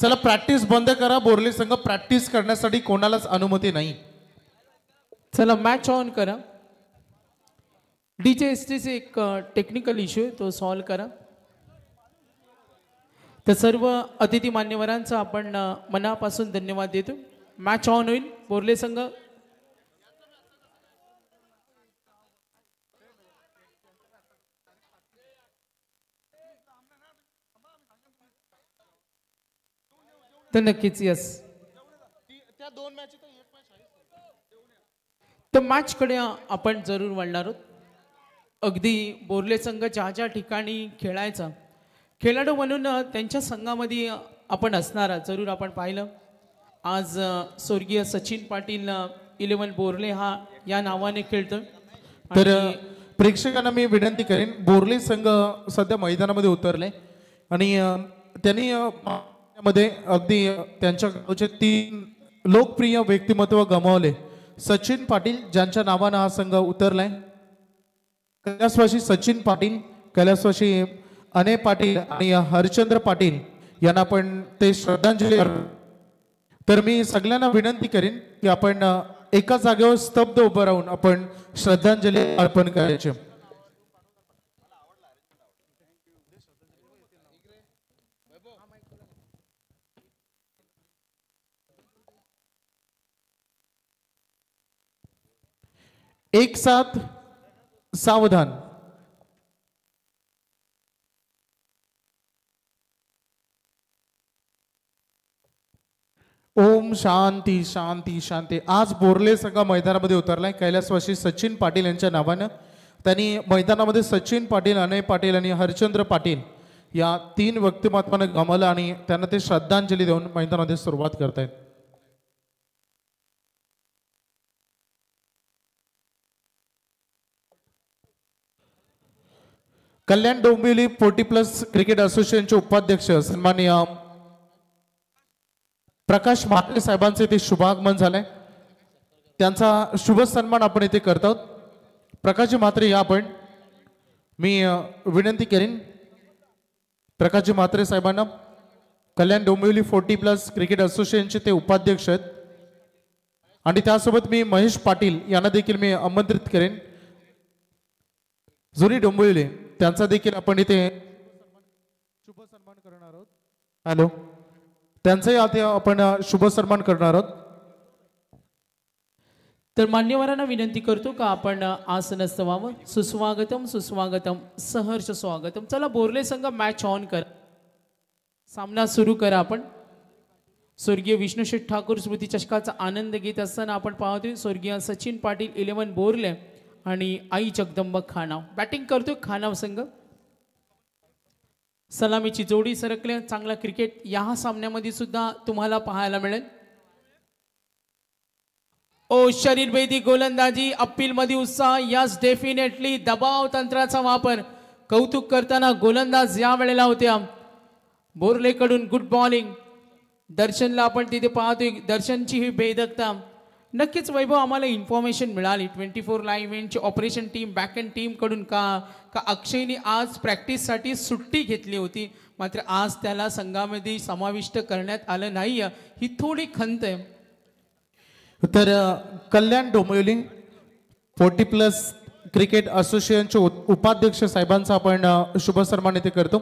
चला प्रॅक्टिस बंद करा. बोरले संघ प्रॅक्टिस करण्यासाठी कोणालाच अनुमती नाही. चला मॅच ऑन करा. डीजे एसटीचे एक टेक्निकल इश्यू आहे तो सॉल्व करा. तर सर्व अतिथी मान्यवरांचा आपण मनापासून धन्यवाद देतो. मॅच ऑन होईल. बोरले संघ तर नक्कीच यस तर मॅच कडे आपण जरूर वळणार आहोत. अगदी बोरले संघ ज्या ज्या ठिकाणी खेळायचा खेळाडू म्हणून त्यांच्या संघामध्ये आपण असणारा जरूर आपण पाहिलं. आज स्वर्गीय सचिन पाटील 11 बोरले हा या नावाने खेळतोय. तर प्रेक्षकांना मी विनंती करेन, बोरले संघ सध्या मैदानामध्ये उतरले आणि त्यांनी मध्ये अगदी त्यांच्या गावचे 3 लोकप्रिय व्यक्तिमत्व गमावले. सचिन पाटील ज्यांच्या नावानं हा संघ उतरलाय. कैलासवासी सचिन पाटील, कैलासवासी अने पाटील आणि हरचंद्र पाटील यांना आपण ते श्रद्धांजली. तर मी सगळ्यांना विनंती करेन की आपण एका जागेवर स्तब्ध उभं राहून आपण श्रद्धांजली अर्पण करायची. एक साथ सावधान. ओम शांती शांती शांती. आज बोरले संघ मैदानामध्ये उतरलाय कैलासवासी सचिन पाटील यांच्या नावानं. त्यांनी मैदानामध्ये सचिन पाटील, अनय पाटील आणि हरचंद्र पाटील या 3 व्यक्तिमत्वांना गमावलं आणि त्यांना ते श्रद्धांजली देऊन मैदानामध्ये सुरुवात करतायत. कल्याण डोंबिवली 40+ क्रिकेट असोसिएशनचे उपाध्यक्ष सन्माननीय प्रकाश म्हात्रे साहेबांचे ते शुभागमन झालंय. त्यांचा शुभ सन्मान आपण इथे करत आहोत. प्रकाशजी म्हात्रे या आपण. मी विनंती करीन प्रकाशजी म्हात्रे साहेबांना. कल्याण डोंबिवली 40+ क्रिकेट असोसिएशनचे ते उपाध्यक्ष आहेत आणि त्यासोबत मी महेश पाटील यांना देखील मी आमंत्रित करेन. जुनी डोंबिवली त्यांचा देखील आपण इथे शुभ सन्मान करणार आहोत. हॅलो, त्यांचाही आता आपण शुभ सन्मान करणार आहोत. तर मान्यवरांना विनंती करतो का आपण आसनस्थ व्हावं. सुस्वागतम सुस्वागतम सहर्ष स्वागतम. चला बोरले संघ मॅच ऑन करा. सामना सुरू करा. आपण स्वर्गीय विष्णुशेठ ठाकूर स्मृती चषकाचा आनंद घेत असताना आपण पाहतोय स्वर्गीय सचिन पाटील 11 बोरले आणि आई जगदंबा खानाव. बॅटिंग करतोय खानाव संघ. सलामीची जोडी सरकले. चांगला क्रिकेट या सामन्यामध्ये सुद्धा तुम्हाला पाहायला मिळेल. ओ शरीरभेदी गोलंदाजी, अपील मध्ये उत्साह. यस डेफिनेटली दबाव तंत्राचा वापर कौतुक करताना गोलंदाज या वेळेला होत्या. बोरलेकडून गुड बॉलिंग. दर्शनला आपण तिथे पाहतोय. दर्शनची ही बेधकता. नक्कीच वैभव आम्हाला इन्फॉर्मेशन मिळाली 24 लाईव्ह इव्हेंटची operation team back end team कडून का अक्षयने आज प्रॅक्टिससाठी सुट्टी घेतली होती, मात्र आज त्याला संघामध्ये समाविष्ट करण्यात आलं नाही. ही थोडी खंत आहे. तर कल्याण डोंबिवली 40+ क्रिकेट असोसिएशनचे उपाध्यक्ष साहेबांचा आपण शुभ सन्मान इथे करतो.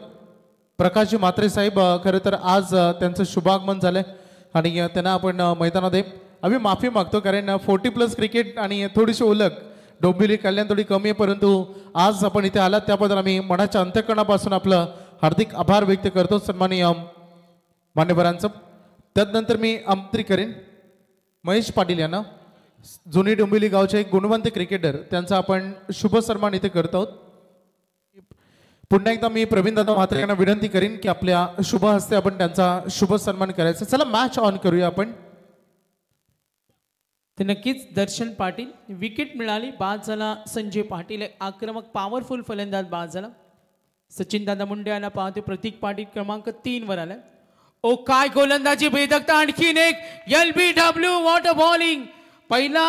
प्रकाशजी म्हात्रे साहेब खरं तर आज त्यांचं शुभागमन झालंय आणि त्यांना आपण मैदानामध्ये आम्ही माफी मागतो, कारण 40+ क्रिकेट आणि थोडीशी ओळख डोंबिवली कल्याण थोडी कमी आहे, परंतु आज आपण इथे आलात त्याबद्दल आम्ही मनाच्या अंतःकरणापासून आपलं हार्दिक आभार व्यक्त करतो सन्माननीय मान्यवरांचं. त्यानंतर मी आमंत्रित करेन महेश पाटील यांना. जुनी डोंबिवली गावचे एक गुणवंत क्रिकेटर, त्यांचा आपण शुभ सन्मान इथे करत आहोत. पुन्हा एकदा मी प्रवीण दादा म्हात्रे यांना विनंती करीन की आपल्या शुभ हस्ते आपण त्यांचा शुभ सन्मान करायचा. चला मॅच ऑन करूया आपण. तर नक्कीच दर्शन पाटील विकेट मिळाली. बाद झाला संजय पाटील. आक्रमक पॉवरफुल फलंदाज बाद झाला. सचिन दादा मुंडे यांना पाहतो. प्रतीक पाटील क्रमांक 3 वर आलाय. ओ काय गोलंदाजी बेधकता. आणखीन एक LBW. What a bowling. पहिला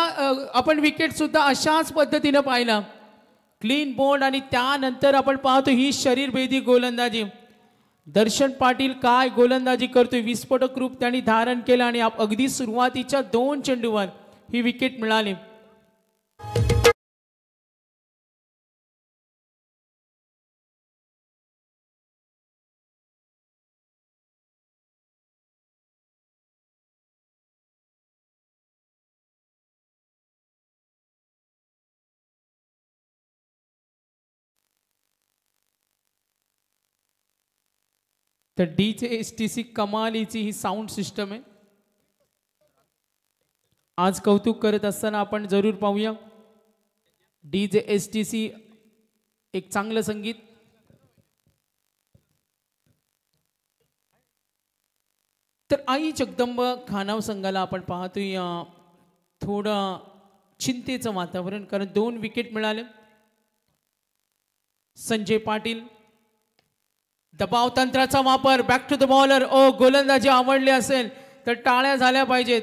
आपण विकेट सुद्धा अशाच पद्धतीने पाहिला. क्लीन बोल्ड आणि त्यानंतर आपण पाहतो ही शरीरभेदी गोलंदाजी. दर्शन पाटील काय गोलंदाजी करतोय, विस्फोटक रूप त्यांनी धारण केलं आणि अगदी सुरुवातीच्या 2 चेंडूवर ही विकेट मिळाली. तर DJSTC कमालीची ही साऊंड सिस्टम आहे. आज कौतुक करत असताना आपण जरूर पाहूया. DJSTC एक चांगलं संगीत. तर आई जगदंब खानाव संघाला आपण पाहतोय थोडं चिंतेचं वातावरण, कारण 2 विकेट मिळाले. संजय पाटील दबाव तंत्राचा वापर, बॅक टू द बॉलर. गोलंदाजी आवडली असेल तर टाळ्या झाल्या पाहिजेत.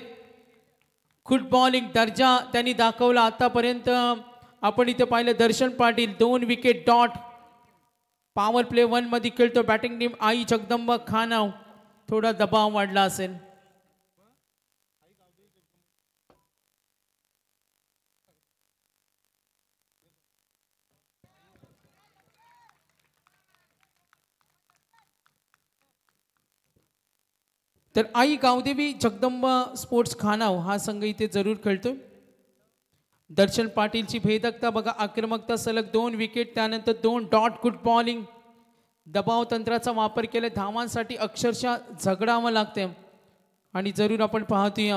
गुड बॉलिंग दर्जा त्यांनी दाखवला आतापर्यंत. आपण इथे पाहिलं Darshan Patil 2 wicket dot. Power play 1 मध्ये खेळतो बॅटिंग टीम आई जगदंब खानाव. थोडा दबाव वाढला असेल. तर आई गावदेवी जगदंब स्पोर्ट्स खानाव हा संघ इथे जरूर खेळतोय. दर्शन पाटीलची भेदकता बघा, आक्रमकता सलग 2 विकेट, त्यानंतर 2 डॉट. गुड बॉलिंग, दबाव तंत्राचा वापर केला. धावांसाठी अक्षरशः झगडावं लागते. आणि जरूर आपण पाहतोय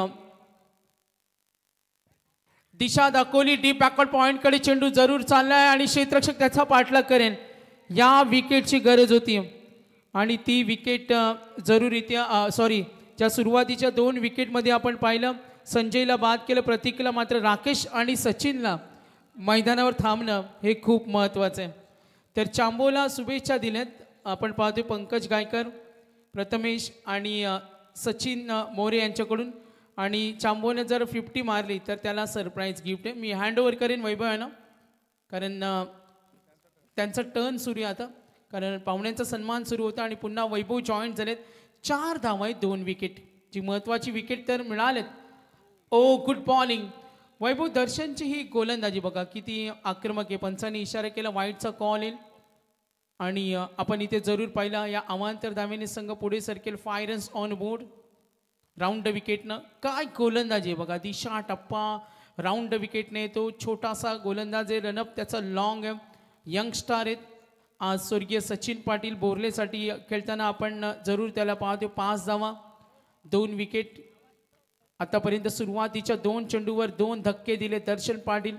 दिशा दाखवली डीप बॅकवर्ड पॉइंट कडे चेंडू जरूर चाललाय आणि क्षेत्ररक्षक त्याचा पाठलाग करेन. या विकेटची गरज होती आणि ती विकेट जरूररित्या ज्या सुरुवातीच्या 2 विकेटमध्ये आपण पाहिलं संजयला बाद केलं, प्रतीकला मात्र राकेश आणि सचिनला मैदानावर थांबणं हे खूप महत्त्वाचं आहे. तर चांबोला शुभेच्छा दिल्यात. आपण पाहतोय पंकज गायकर, प्रथमेश आणि सचिन मोरे यांच्याकडून. आणि चांबोने जर 50 मारली तर त्याला सरप्राईज गिफ्ट आहे. मी हँडओव्हर करेन वैभव यांना, कारण त्यांचा टर्न सुरू आहे आता, कारण पाहुण्यांचा सन्मान सुरू होता. आणि पुन्हा वैभव जॉईंट झालेत. 4 धावा आहेत, 2 विकेट. जी महत्त्वाची विकेट तर मिळालेत. गुड बॉलिंग वैभव. दर्शनची ही गोलंदाजी बघा किती आक्रमक आहे. पंचांनी इशारा केला वाईटचा कॉल येईल. आणि आपण इथे जरूर पाहिला या अवांतर धावेने संघ पुढे सरकेल. 5 रन्स ऑन बोर्ड. राऊंड विकेटनं काय गोलंदाजी आहे बघा. दिशा टप्पा राऊंड विकेटने. तो छोटासा गोलंदाज आहे, रनअप त्याचा लॉंग आहे. यंगस्टार आहेत. आज स्वर्गीय सचिन पाटील बोरलेसाठी खेळताना आपण जरूर त्याला पाहतो. 5 धावा, 2 विकेट. आतापर्यंत सुरुवातीच्या 2 चेंडूवर 2 धक्के दिले Darshan Patil.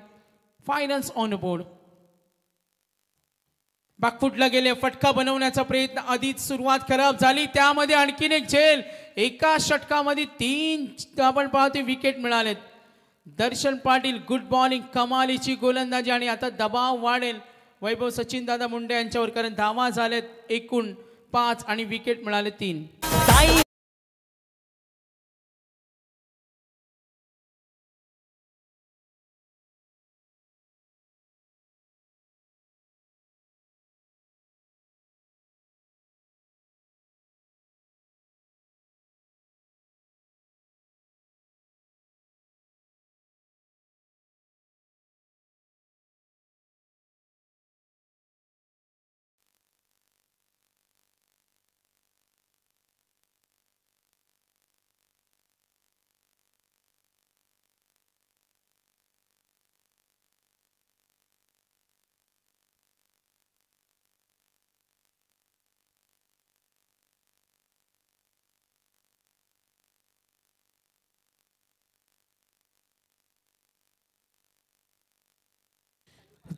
5 runs on board. बॅकफुटला गेले, फटका बनवण्याचा प्रयत्न. आधीच सुरुवात खराब झाली, त्यामध्ये आणखीन एक झेल. एका षटकामध्ये 3 आपण पाहतो विकेट मिळालेत. दर्शन पाटील गुड बॉलिंग, कमालीची गोलंदाजी. आणि आता दबाव वाढेल वैभव सचिन दादा मुंडे यांच्यावर, कारण धावा झालेत एकूण 5 आणि विकेट मिळाले 3.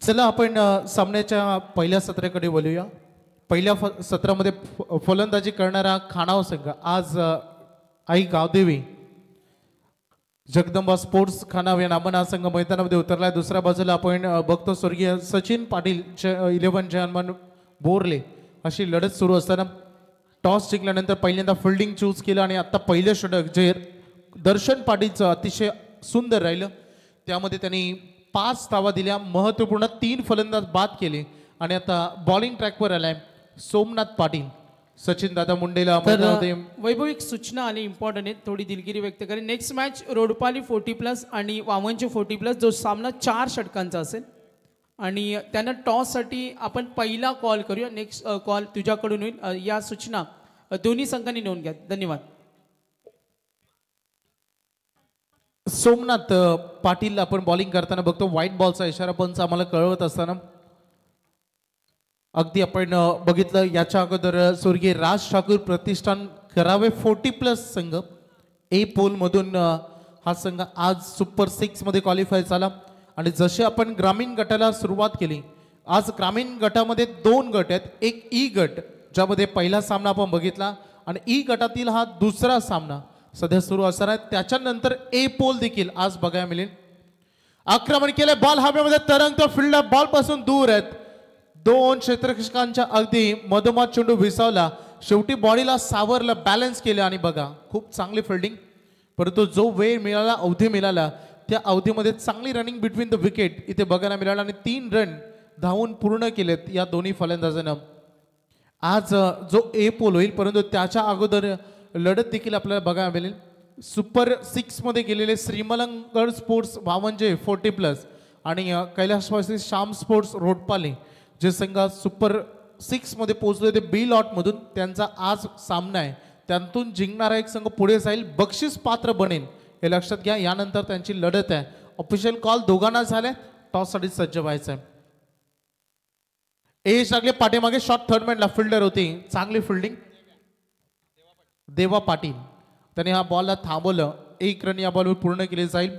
चला आपण सामन्याच्या पहिल्या सत्राकडे बोलूया. पहिल्या सत्रामध्ये फलंदाजी करणारा खानाव संघ आज आई गावदेवी जगदंबा स्पोर्ट्स खानाव या नामाने हा संघ मैदानामध्ये उतरलाय. दुसऱ्या बाजूला आपण बघतो स्वर्गीय सचिन पाटील 11 जयमान बोरले अशी लढत सुरू असताना टॉस जिंकल्यानंतर पहिल्यांदा फिल्डिंग चूज केलं आणि आता पहिलं षटक जे दर्शन पाटीलचं अतिशय सुंदर राहिलं, त्यामध्ये त्यांनी 5 धावा दिल्या. महत्त्वपूर्ण 3 फलंदाज बाद केले आणि आता बॉलिंग ट्रॅकवर आलाय सोमनाथ पाटील. सचिन दादा मुंडेला तर मैदानामध्ये वैभव एक सूचना आली इम्पॉर्टंट आहे, थोडी दिलगिरी व्यक्त करेन. नेक्स्ट मॅच रोडपाली 40+ आणि वामनचे 40+, जो सामना 4 षटकांचा असेल आणि त्यांना टॉससाठी आपण पहिला कॉल करूया. नेक्स्ट कॉल तुझ्याकडून होईल. या सूचना दोन्ही संघांनी नोंद घ्या. धन्यवाद. सोमनाथ पाटील आपण बॉलिंग करताना बघतो. व्हाईट बॉलचा इशारा पंच आम्हाला कळवत असताना अगदी आपण बघितलं याच्या अगोदर स्वर्गीय राज ठाकूर प्रतिष्ठान करावे 40+ संघ ए पोल मधून हा संघ आज सुपर 6 मध्ये क्वालिफाय झाला. आणि जसे आपण ग्रामीण गटाला सुरुवात केली, आज ग्रामीण गटामध्ये 2 गट आहेत. एक ई गट ज्यामध्ये पहिला सामना आपण बघितला आणि ई गटातील हा दुसरा सामना सध्या सुरू असणार आहे. त्याच्यानंतर ए पोल देखील आज बघायला मिळेल. आक्रमण केले, बॉल हवेमध्ये तरंगतो, फिल्डर बॉल पासून दूर आहेत. 2 क्षेत्ररक्षकांच्या अगदी मधोमध चेंडू विसावला, शेवटी बॉडीला सावरलं, बॅलन्स केलं आणि बघा खूप चांगली फिल्डिंग. परंतु जो वेळ मिळाला, अवधी मिळाला, त्या अवधीमध्ये चांगली रनिंग बिटवीन द विकेट इथे बघायला मिळाला आणि 3 रन धावून पूर्ण केलेत या दोन्ही फलंदाजांना. आज जो ए पोल होईल, परंतु त्याच्या अगोदर लढत देखील आपल्याला बघायला मिळेल. सुपर 6 मध्ये गेलेले श्रीमलंगड स्पोर्ट्स वामनजे 40+ आणि कैलासवासी श्याम स्पोर्ट्स रोडपाले जे संघ सुपर 6 मध्ये पोहोचले ते बी लॉट मधून, त्यांचा आज सामना आहे. त्यातून जिंकणारा एक संघ पुढे जाईल, बक्षीस पात्र बनेल हे लक्षात घ्या. यानंतर त्यांची लढत आहे. ऑफिशियल कॉल दोघांना झाले, टॉस साठी सज्ज व्हायचं आहे. एज लागले पाठीमागे, शॉट थर्ड मॅनला फिल्डर होती, चांगली फिल्डिंग देवा पाटील, त्याने हा बॉलला थांबवलं. 1 रन या बॉलवर पूर्ण केले जाईल.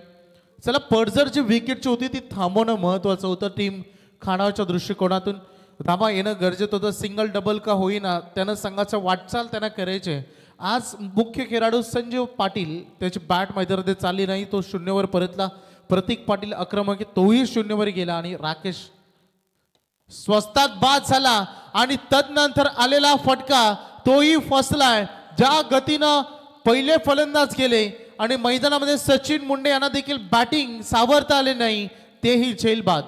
चला, पडझर जी विकेटची होती ती थांबवणं महत्वाचं होतं. टीम खानावच्या दृष्टिकोनातून धावा येणं गरजेचं होतं. सिंगल डबल का होईना त्यानं संघाचं वाटचाल त्यांना करायचे. आज मुख्य खेळाडू संजीव पाटील त्याची बॅट मैदानामध्ये चालली नाही, तो 0वर परतला. प्रतीक पाटील आक्रमक, तोही 0वर गेला आणि राकेश स्वस्तात बाद झाला आणि तदनंतर आलेला फटका तोही फसलाय. ज्या गतीनं पहिले फलंदाज गेले आणि मैदानामध्ये सचिन मुंडे यांना देखील बॅटिंग सावरता आले नाही, तेही झेलबाद.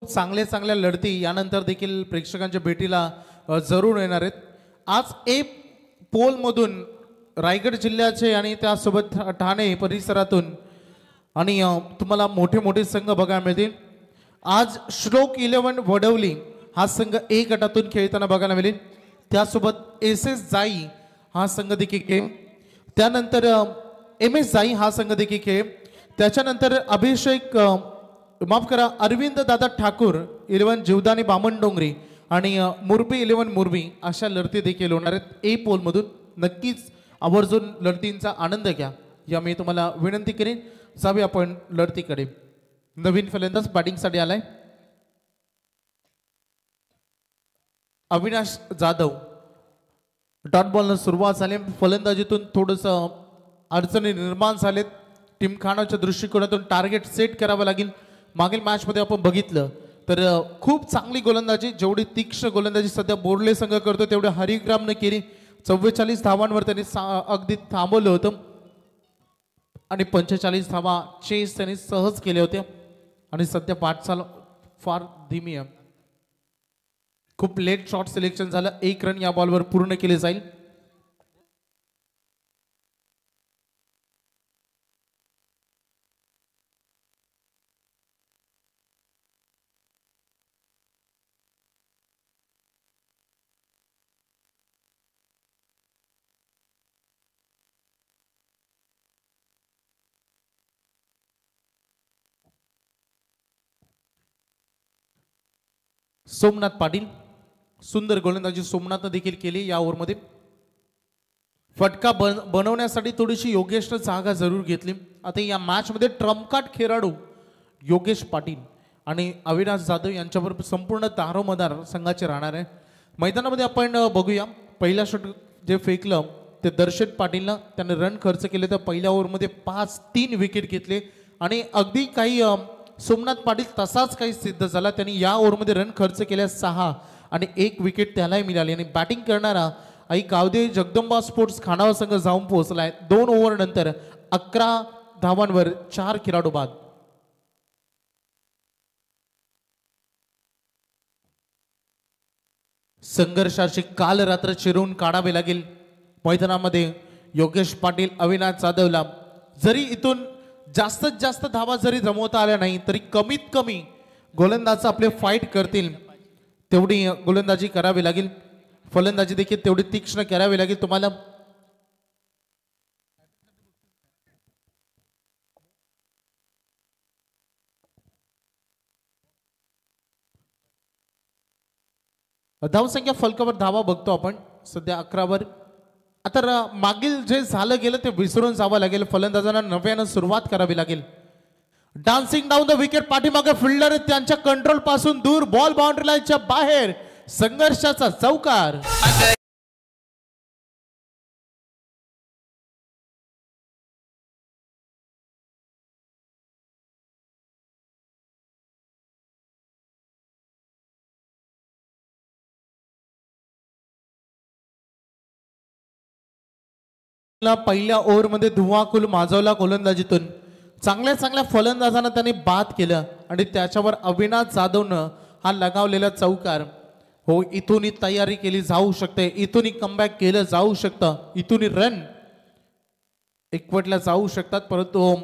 चांगल्या लढती यानंतर देखील प्रेक्षकांच्या भेटीला जरूर येणार आहेत. आज ए पोल मधून रायगड जिल्ह्याचे आणि त्यासोबत ठाणे परिसरातून आणि तुम्हाला मोठे मोठे संघ बघायला मिळतील. आज श्लोक 11 वडवली हा संघ ए गटातून खेळताना बघायला मिळेल. त्यासोबत SS जाई हा संघ देखील खेळ. त्यानंतर MS जाई हा संघ देखील खेळ. त्याच्यानंतर अभिषेक माफ करा अरविंद दादा ठाकूर 11 जीवदानी बामणडोंगरी आणि मुरबी 11 मुरबी अशा लढती देखील होणार आहेत. ए पोल मधून नक्कीच आवर्जून लढतींचा आनंद घ्या या मी तुम्हाला विनंती करेन. जावे आपण लढतीकडे. नवीन फलंदाज बॅटिंगसाठी आलाय अविनाश जाधव. डॉट बॉलनं सुरुवात झाली, फलंदाजीतून थोडस अडचणी निर्माण झालेत. टीम खानाच्या दृष्टिकोनातून टार्गेट सेट करावं लागेल. मागील मॅच मध्ये आपण बघितलं तर खूप चांगली गोलंदाजी, जेवढी तीक्ष्ण गोलंदाजी सध्या बोर्डले संघ करतो तेवढे हरिग्रामने केली. 44 धावांवर त्यांनी अगदी थांबवलं होतं आणि 45 धावा चेस त्यांनी सहज केले होते आणि सध्या वाटचाल फार धीमी आहे. खूप लेट शॉट सिलेक्शन झालं. 1 रन या बॉलवर पूर्ण केले जाईल. सोमनाथ पाटील, सुंदर गोलंदाजी सोमनाथनं देखील केली या ओव्हरमध्ये. फटका बनवण्यासाठी थोडीशी योगेशनं जागा जरूर घेतली. आता या मॅच मध्ये ट्रम्पकार्ड खेळाडू योगेश पाटील आणि अविनाश जाधव यांच्यावर संपूर्ण दारोमदार संघाचे राहणार आहे. मैदानामध्ये आपण बघूया. पहिला शॉट जे फेकलं ते दर्शत पाटीलनं, त्याने रन खर्च केले तर पहिल्या ओव्हरमध्ये 5-3 विकेट घेतले आणि अगदी काही सोमनाथ पाटील तसाच काही सिद्ध झाला. त्यांनी या ओव्हरमध्ये रन खर्च केल्या 6 आणि 1 विकेट त्यालाही मिळाली. आणि बॅटिंग करणारा आई कावदे जगदंबा स्पोर्ट्स खानावा संघ जाऊन पोहोचलाय. 2 ओव्हर नंतर 11 धावांवर 4 खेळाडू बाद. संघर्षाची काल रात्र चिरून काढावे लागेल. मैदानामध्ये योगेश पाटील अविनाश जाधवला जरी इथून जास्तीत जास्त धावा जरी जमवता आल्या नाही तरी कमीत कमी गोलंदाज आपले फाईट करतील तेवढी गोलंदाजी करावी लागेल. फलंदाजी देखील तेवढी तीक्ष्ण करावी लागेल तुम्हाला. धावसंख्या फलकावर धावा बघतो आपण सध्या 11 आता मागील जे झालं गेलं ते विसरून जावं लागेल. फलंदाजांना नव्यानं सुरुवात करावी लागेल. डान्सिंग डाऊन द विकेट पाठीमागे फिल्डर त्यांच्या कंट्रोल पासून दूर बॉल बाउंड्री लाईनच्या बाहेर संघर्षाचा चौकार. पहिल्या ओव्हरमध्ये धुवाकूल माजवला गोलंदाजीतून. चांगल्या फलंदाजांना त्यांनी बाद केलं आणि त्याच्यावर अविनाश जाधवनं हा लगावलेला चौकार. हो इथून तयारी केली जाऊ शकते. इथून कमबॅक केलं जाऊ शकतं. इथून रन एकवटल्या जाऊ शकतात. परंतु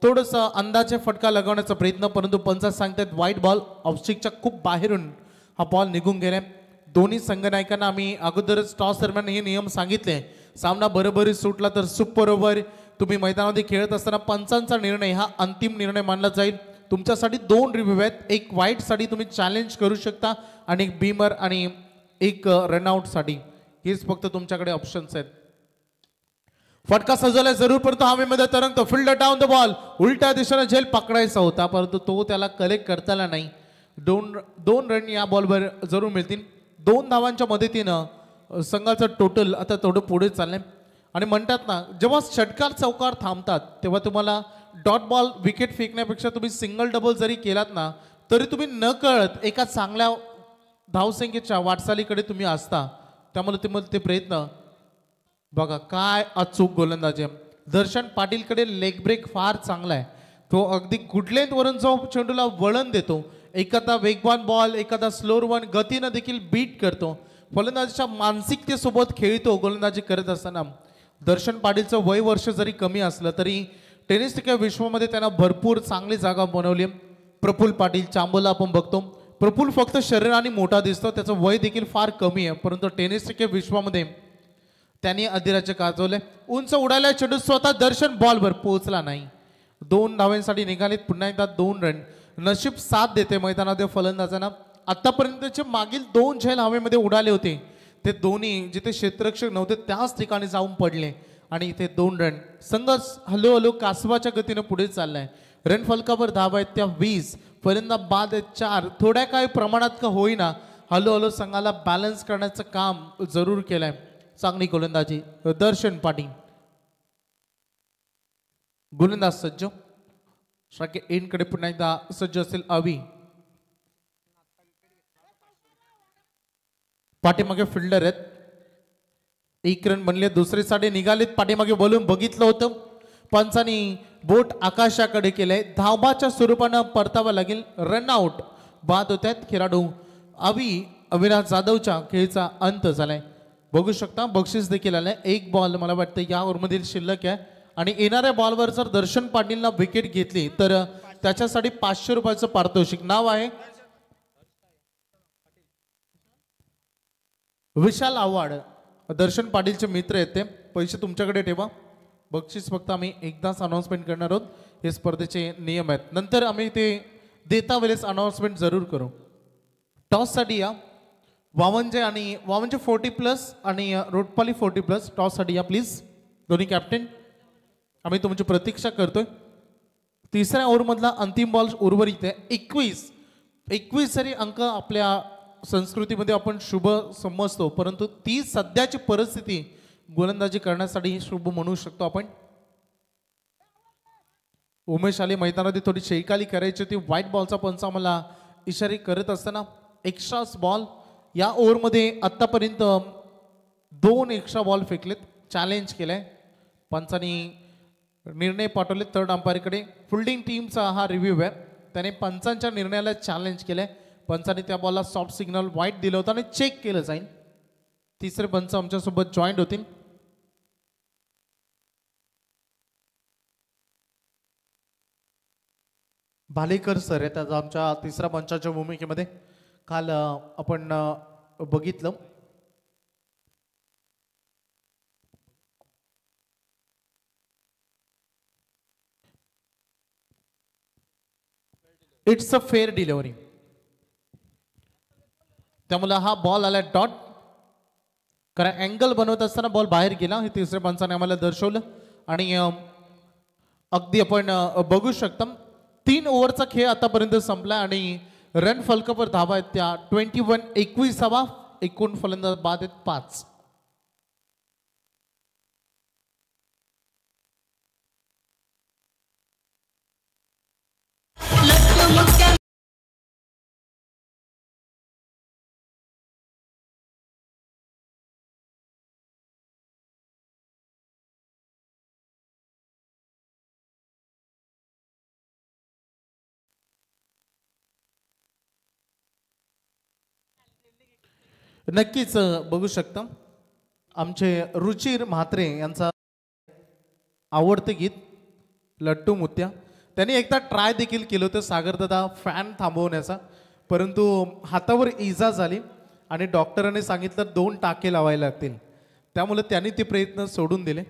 थोडस अंदाजे फटका लगवण्याचा प्रयत्न परंतु पंच सांगतात वाईट बॉल ऑफस्टिकच्या खूप बाहेरून हा बॉल निघून गेलाय. दोन्ही संघनायकांना आम्ही अगोदरच टॉस दरम्यान हे नियम सांगितले. सामना बरोबरी सुटला तर सुपर ओव्हर. तुम्ही मैदानामध्ये खेळत असताना पंचांचा निर्णय हा अंतिम निर्णय मानला जाईल. तुमच्यासाठी 2 रिव्ह्यू आहेत. एक वाईट साठी तुम्ही चॅलेंज करू शकता आणि एक बीमर आणि एक रनआउट साठी. हेच फक्त तुमच्याकडे ऑप्शन्स आहेत. फटका सजवलाय जरूर परंतु हवेमध्ये तरंगतो. फिल्डर डाऊन द बॉल उलट्या दिशेने झेल पकडायचा होता परंतु तो त्याला कलेक्ट करता आला नाही. दोन रन या बॉलवर जरूर मिळतील. 2 धावांच्या मदतीनं संघाचं टोटल आता थोडं पुढे चाललंय. आणि म्हणतात ना जेव्हा षटकार चौकार थांबतात तेव्हा तुम्हाला डॉट बॉल विकेट फेकण्यापेक्षा तुम्ही सिंगल डबल जरी केलात ना तरी तुम्ही न कळत एका चांगल्या धावसंख्येच्या वाटचालीकडे तुम्ही असता. त्यामुळे ते प्रयत्न बघा काय अचूक गोलंदाजी. दर्शन पाटीलकडे लेग ब्रेक फार चांगला आहे. तो अगदी गुड लेंथ वरून जो चेंडूला वळण देतो. एखादा वेगवान बॉल एखादा स्लोअर वन गतीनं देखील बीट करतो. फलंदाजीच्या मानसिकतेसोबत खेळतो गोलंदाजी करत असताना. दर्शन पाटीलचं वय वर्ष जरी कमी असलं तरी टेनिस क्रिकेट विश्वामध्ये त्यांना भरपूर चांगली जागा बनवली. प्रफुल्ल पाटील चांबोला आपण बघतो. प्रफुल्ल फक्त शरीराने मोठा दिसतो. त्याचं वय देखील फार कमी आहे परंतु टेनिस क्रिकेट विश्वामध्ये त्यांनी अधिराज्य गाजवले. उंच उडायला चेंडू स्वतः दर्शन बॉलवर पोहोचला नाही. 2 धावांसाठी निघालीत. पुन्हा एकदा 2 रन. नशीब साथ देते मैदानातील फलंदाजांना. आतापर्यंतचे मागील 2 झेल हवेमध्ये उडाले होते ते दोन्ही जिथे क्षेत्ररक्षक नव्हते त्याच ठिकाणी जाऊन पडले आणि इथे 2 रन. संघ हळूहळू कासवाच्या गतीने पुढे चाललाय. रन फलकावर धावा आहेत त्या 20. फलंदाज बाद आहेत 4. थोड्या काही प्रमाणात का होईना हळूहळू संघाला बॅलन्स करण्याचं काम जरूर केलंय. चांगली गोलंदाजी दर्शन पाटील. गोलंदाज सज्ज. स्ट्राइक एंड कडे पुन्हा एकदा सज्ज असेल अवी. पाठीमागे फिल्डर आहेत. 1 रन बनले. दुसरे साडे निघालेत. पाठीमागे बोलून बघितलं होतं पंचांनी बोट आकाशाकडे केलंय. धावाच्या स्वरूपानं परतावा लागेल. रनआउट बाद होत आहेत खेळाडू. अविनाश जाधवच्या खेळीचा अंत झालाय. बघू शकता बक्षीस देखील आलंय. 1 बॉल मला वाटतं या ओव्हरमधील शिल्लक आहे आणि येणाऱ्या बॉलवर जर दर्शन पाटीलला विकेट घेतली तर त्याच्यासाठी 500 रुपयाचं पारितोषिक. नाव आहे विशाल आव्हाड. दर्शन पाटीलचे मित्र आहेत ते. पैसे तुमच्याकडे ठेवा. बक्षीस फक्त आम्ही एकदाच अनाउन्समेंट करणार आहोत. हे स्पर्धेचे नियम आहेत. नंतर आम्ही ते देता वेळेस अनाउन्समेंट जरूर करू. टॉससाठी या. वावंजे 40+ आणि रोटपाली 40+. टॉससाठी या प्लीज दोन्ही कॅप्टन. आम्ही तुमची प्रतीक्षा करतोय. 3ऱ्या ओव्हरमधला अंतिम बॉल उर्वरित आहे. 21 जरी अंक आपल्या संस्कृतीमध्ये आपण शुभ समजतो परंतु ती सध्याची परिस्थिती गोलंदाजी करण्यासाठी शुभ म्हणू शकतो आपण. उमेश आले मैदानामध्ये थोडी शेकाली करायची होती. व्हाईट बॉलचा पंच आम्हाला इशारे करत असताना एक्स्ट्रास बॉल या ओव्हरमध्ये आत्तापर्यंत 2 एक्स्ट्रा बॉल फेकलेत. चॅलेंज केलंय पंचांनी निर्णय पाठवले थर्ड अंपायरकडे. फिल्डिंग टीमचा हा रिव्ह्यू आहे. त्याने पंचांच्या निर्णयाला चॅलेंज केलंय. पंचांनी त्या बॉलला सॉफ्ट सिग्नल वाईट दिलं होतं आणि चेक केलं जाईल. तिसरे पंच आमच्यासोबत जॉईंट होतील. भालेकर सर आहेत आज आमच्या तिसऱ्या पंचाच्या भूमिकेमध्ये. काल आपण बघितलं इट्स अ फेअर डिलिव्हरी. त्यामुळे हा बॉल आला डॉट. कारण अँगल बनवत असताना बॉल बाहेर गेला हे तिसऱ्या पंचाने आम्हाला दर्शवलं. आणि अगदी आपण बघू शकता 3 ओव्हरचा खेळ आतापर्यंत संपला आणि रन फलकावर धावा आहेत त्या 21-21. एकूण फलंदाज बाद आहेत 5. नक्कीच बघू शकता आमचे रुचिर म्हात्रे यांचा आवडते गीत लट्टू मुत्या. त्यांनी एकदा ट्राय देखील केलं होतं सागरदादा फॅन थांबवण्याचा, परंतु हातावर इजा झाली आणि डॉक्टरांनी सांगितलं 2 टाके लावायला लागतील. त्यामुळे त्यांनी ते प्रयत्न सोडून दिले.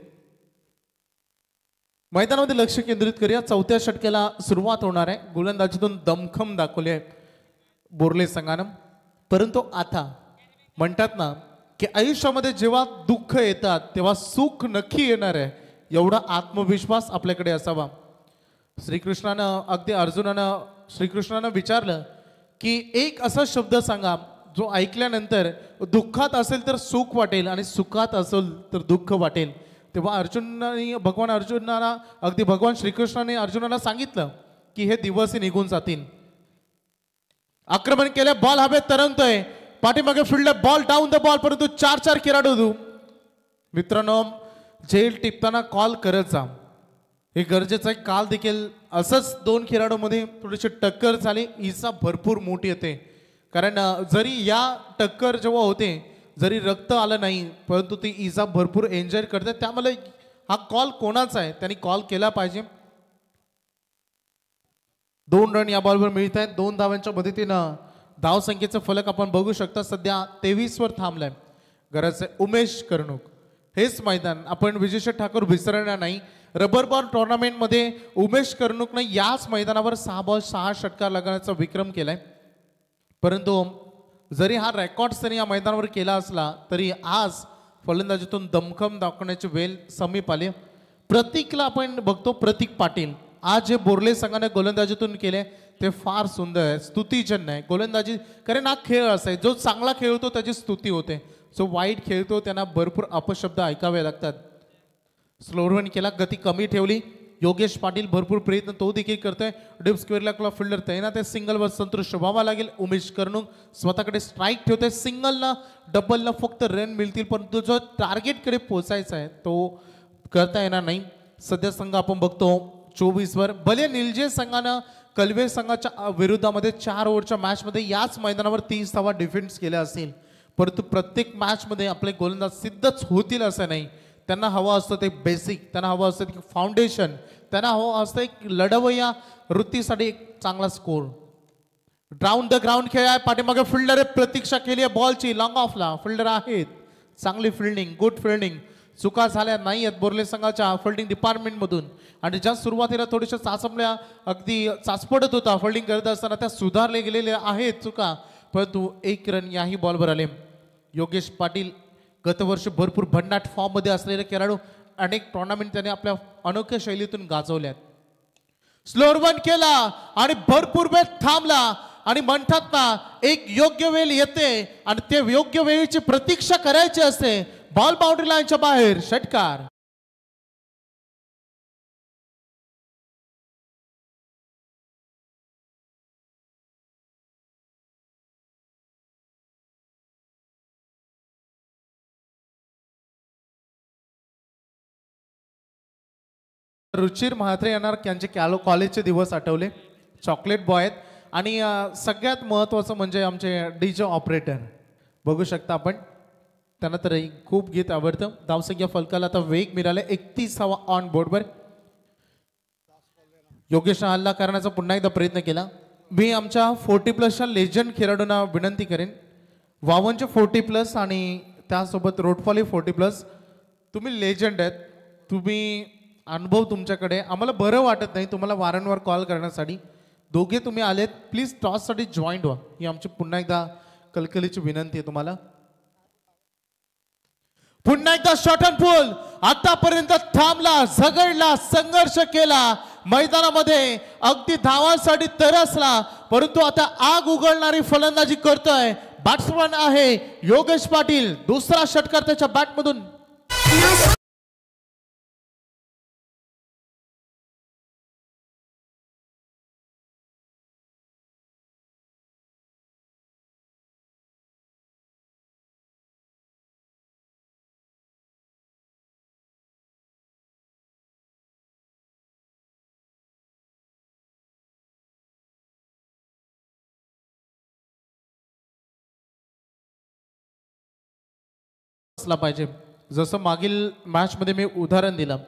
मैदानामध्ये लक्ष केंद्रित करूया. 4थ्या षटकाला सुरुवात होणार आहे. गोलंदाजीतून दमखम दाखवले आहे बोर्ले संघानं. परंतु आता म्हणतात ना की आयुष्यामध्ये जेव्हा दुःख येतात तेव्हा सुख नक्की येणार आहे एवढा आत्मविश्वास आपल्याकडे असावा. श्रीकृष्णानं अगदी अर्जुनानं श्रीकृष्णानं विचारलं की एक असा शब्द सांगा जो ऐकल्यानंतर दुःखात असेल तर सुख वाटेल आणि सुखात असेल तर दुःख वाटेल. तेव्हा भगवान श्रीकृष्णाने अर्जुनाला सांगितलं की हे दिवस निघून जातील. आक्रमण केले, बॉल हवेत तरंगतोय, पाठीमागे fielder ball down the ball, परंतु 4 खेळाडू मित्रांनो झेल टिपताना कॉल करत जा हे गरजेचं आहे. काल देखील असंच 2 खेळाडूंमध्ये थोडीशी टक्कर झाली. इजा भरपूर मोठी येते कारण जरी या टक्कर जेव्हा होते जरी रक्त आलं नाही परंतु ती इजा भरपूर एन्जॉय करते. त्यामुळे हा कॉल कोणाचा आहे त्यांनी कॉल केला पाहिजे. 2 रन या बॉलवर मिळत आहेत. 2 धावांच्या मदतीनं धावसंख्येचं फलक आपण बघू शकता सध्या 23 वर थांबलाय. गरज आहे उमेश कर्णुक. हेच मैदान आपण विजयशेठ ठाकूर विसरणार नाही. रबर बॉल टुर्नामेंटमध्ये उमेश कर्णुकने याच मैदानावर 6 बॉल 6 षटकार लागण्याचा विक्रम केलाय. परंतु जरी हा रेकॉर्ड त्यांनी या मैदानावर केला असला तरी आज फलंदाजीतून दमखम दाखवण्याची वेळ समीप आली. प्रतीकला आपण बघतो, प्रतीक पाटील आज जे बोर्ले संघाने गोलंदाजीतून केले ते फार सुंदर आहे, स्तुतीजन्य आहे. गोलंदाजी कारण हा खेळ असा आहे जो चांगला खेळतो त्याची स्तुती होते, जो वाईट खेळतो त्यांना भरपूर अपशब्द ऐकावे लागतात. स्लोरवन केला, गती कमी ठेवली. योगेश पाटील भरपूर प्रयत्न तो देखील करतोय. डीप स्क्वेअरला क्लॉक फिल्डर तैनात आहे. सिंगलवर संतोष व्हावा लागेल. उमेश कर्णुक स्वतःकडे स्ट्राईक ठेवतोय. सिंगलनं डबलनं फक्त रन मिळतील परंतु जो टार्गेटकडे पोहोचायचा आहे तो करता येणार नाही. सध्या संघ आपण बघतो 24 वर. भले निलजे संघानं कलवे संघाच्या विरुद्धामध्ये 4 ओव्हरच्या मॅचमध्ये याच मैदानावर 30 धावा डिफेन्स केल्या असतील परंतु प्रत्येक मॅचमध्ये आपले गोलंदाज सिद्धच होतील असं नाही. त्यांना हवं असतं ते बेसिक, त्यांना हवं असतं ते फाउंडेशन, त्यांना हवं असतं एक लढवया वृत्तीसाठी एक चांगला स्कोर. राऊंड द ग्राउंड खेळ आहे. पाठीमागे फिल्डर प्रतीक्षा केली आहे बॉलची. लॉंग ऑफला फिल्डर आहेत. चांगली फिल्डिंग, गुड फिल्डिंग. चुका झाल्या नाही आहेत बोर्ले संघाच्या फिल्डिंग डिपार्टमेंटमधून आणि ज्या सुरुवातीला थोड्याशा चाचपल्या अगदी चाचपडत होता फिल्डिंग करत असताना त्या सुधारले गेलेल्या आहेत चुका, परंतु 1 रन याही बॉलवर आले. योगेश पाटील गतवर्षी भरपूर भन्नाट फॉर्ममध्ये असलेले खेळाडू, अनेक टुर्नामेंट त्याने आपल्या अनोख्या शैलीतून गाजवल्यात. स्लोअर वन केला आणि भरपूर वेळ थांबला आणि म्हणतात ना एक योग्य वेळ येते आणि ते योग्य वेळेची प्रतीक्षा करायची असते. बॉल बाउंड्री लाईनच्या बाहेर षटकार. रुचिर म्हात्रे यांना त्यांचे कॉलेजचे दिवस आठवले. चॉकलेट बॉय आहेत आणि सगळ्यात महत्त्वाचं म्हणजे आमचे डीजे ऑपरेटर बघू शकता आपण. त्यांना तर खूप गीत आवडतं. धावसंख्या फलकाला आता वेग मिळाला 31वा ऑन बोर्डवर. योगेश हल्ला करण्याचा पुन्हा एकदा प्रयत्न केला. मी आमच्या 40+ लेजंड खेळाडूंना विनंती करेन, वावनचे 40+ आणि त्यासोबत रोडफॉली 40+. तुम्ही लेजंड आहेत, तुम्ही अनुभव तुमच्याकडे, आम्हाला बरं वाटत नाही तुम्हाला वारंवार कॉल करण्यासाठी. दोघे तुम्ही आलेत, प्लीज टॉससाठी जॉईंट व्हा, ही आमची पुन्हा एकदा कलकलीची विनंती आहे तुम्हाला. पुन्हा एकदा शॉट अँड पुल. आतापर्यंत थांबला, झगडला, संघर्ष केला, मैदानामध्ये अगदी धावांसाठी तरसला, परंतु आता आग उघडणारी फलंदाजी करतोय बॅट्समन आहे योगेश पाटील. दुसरा षटकार त्याच्या बॅटमधून. पाहिजे जसं मागील मॅच मध्ये मी उदाहरण दिलं.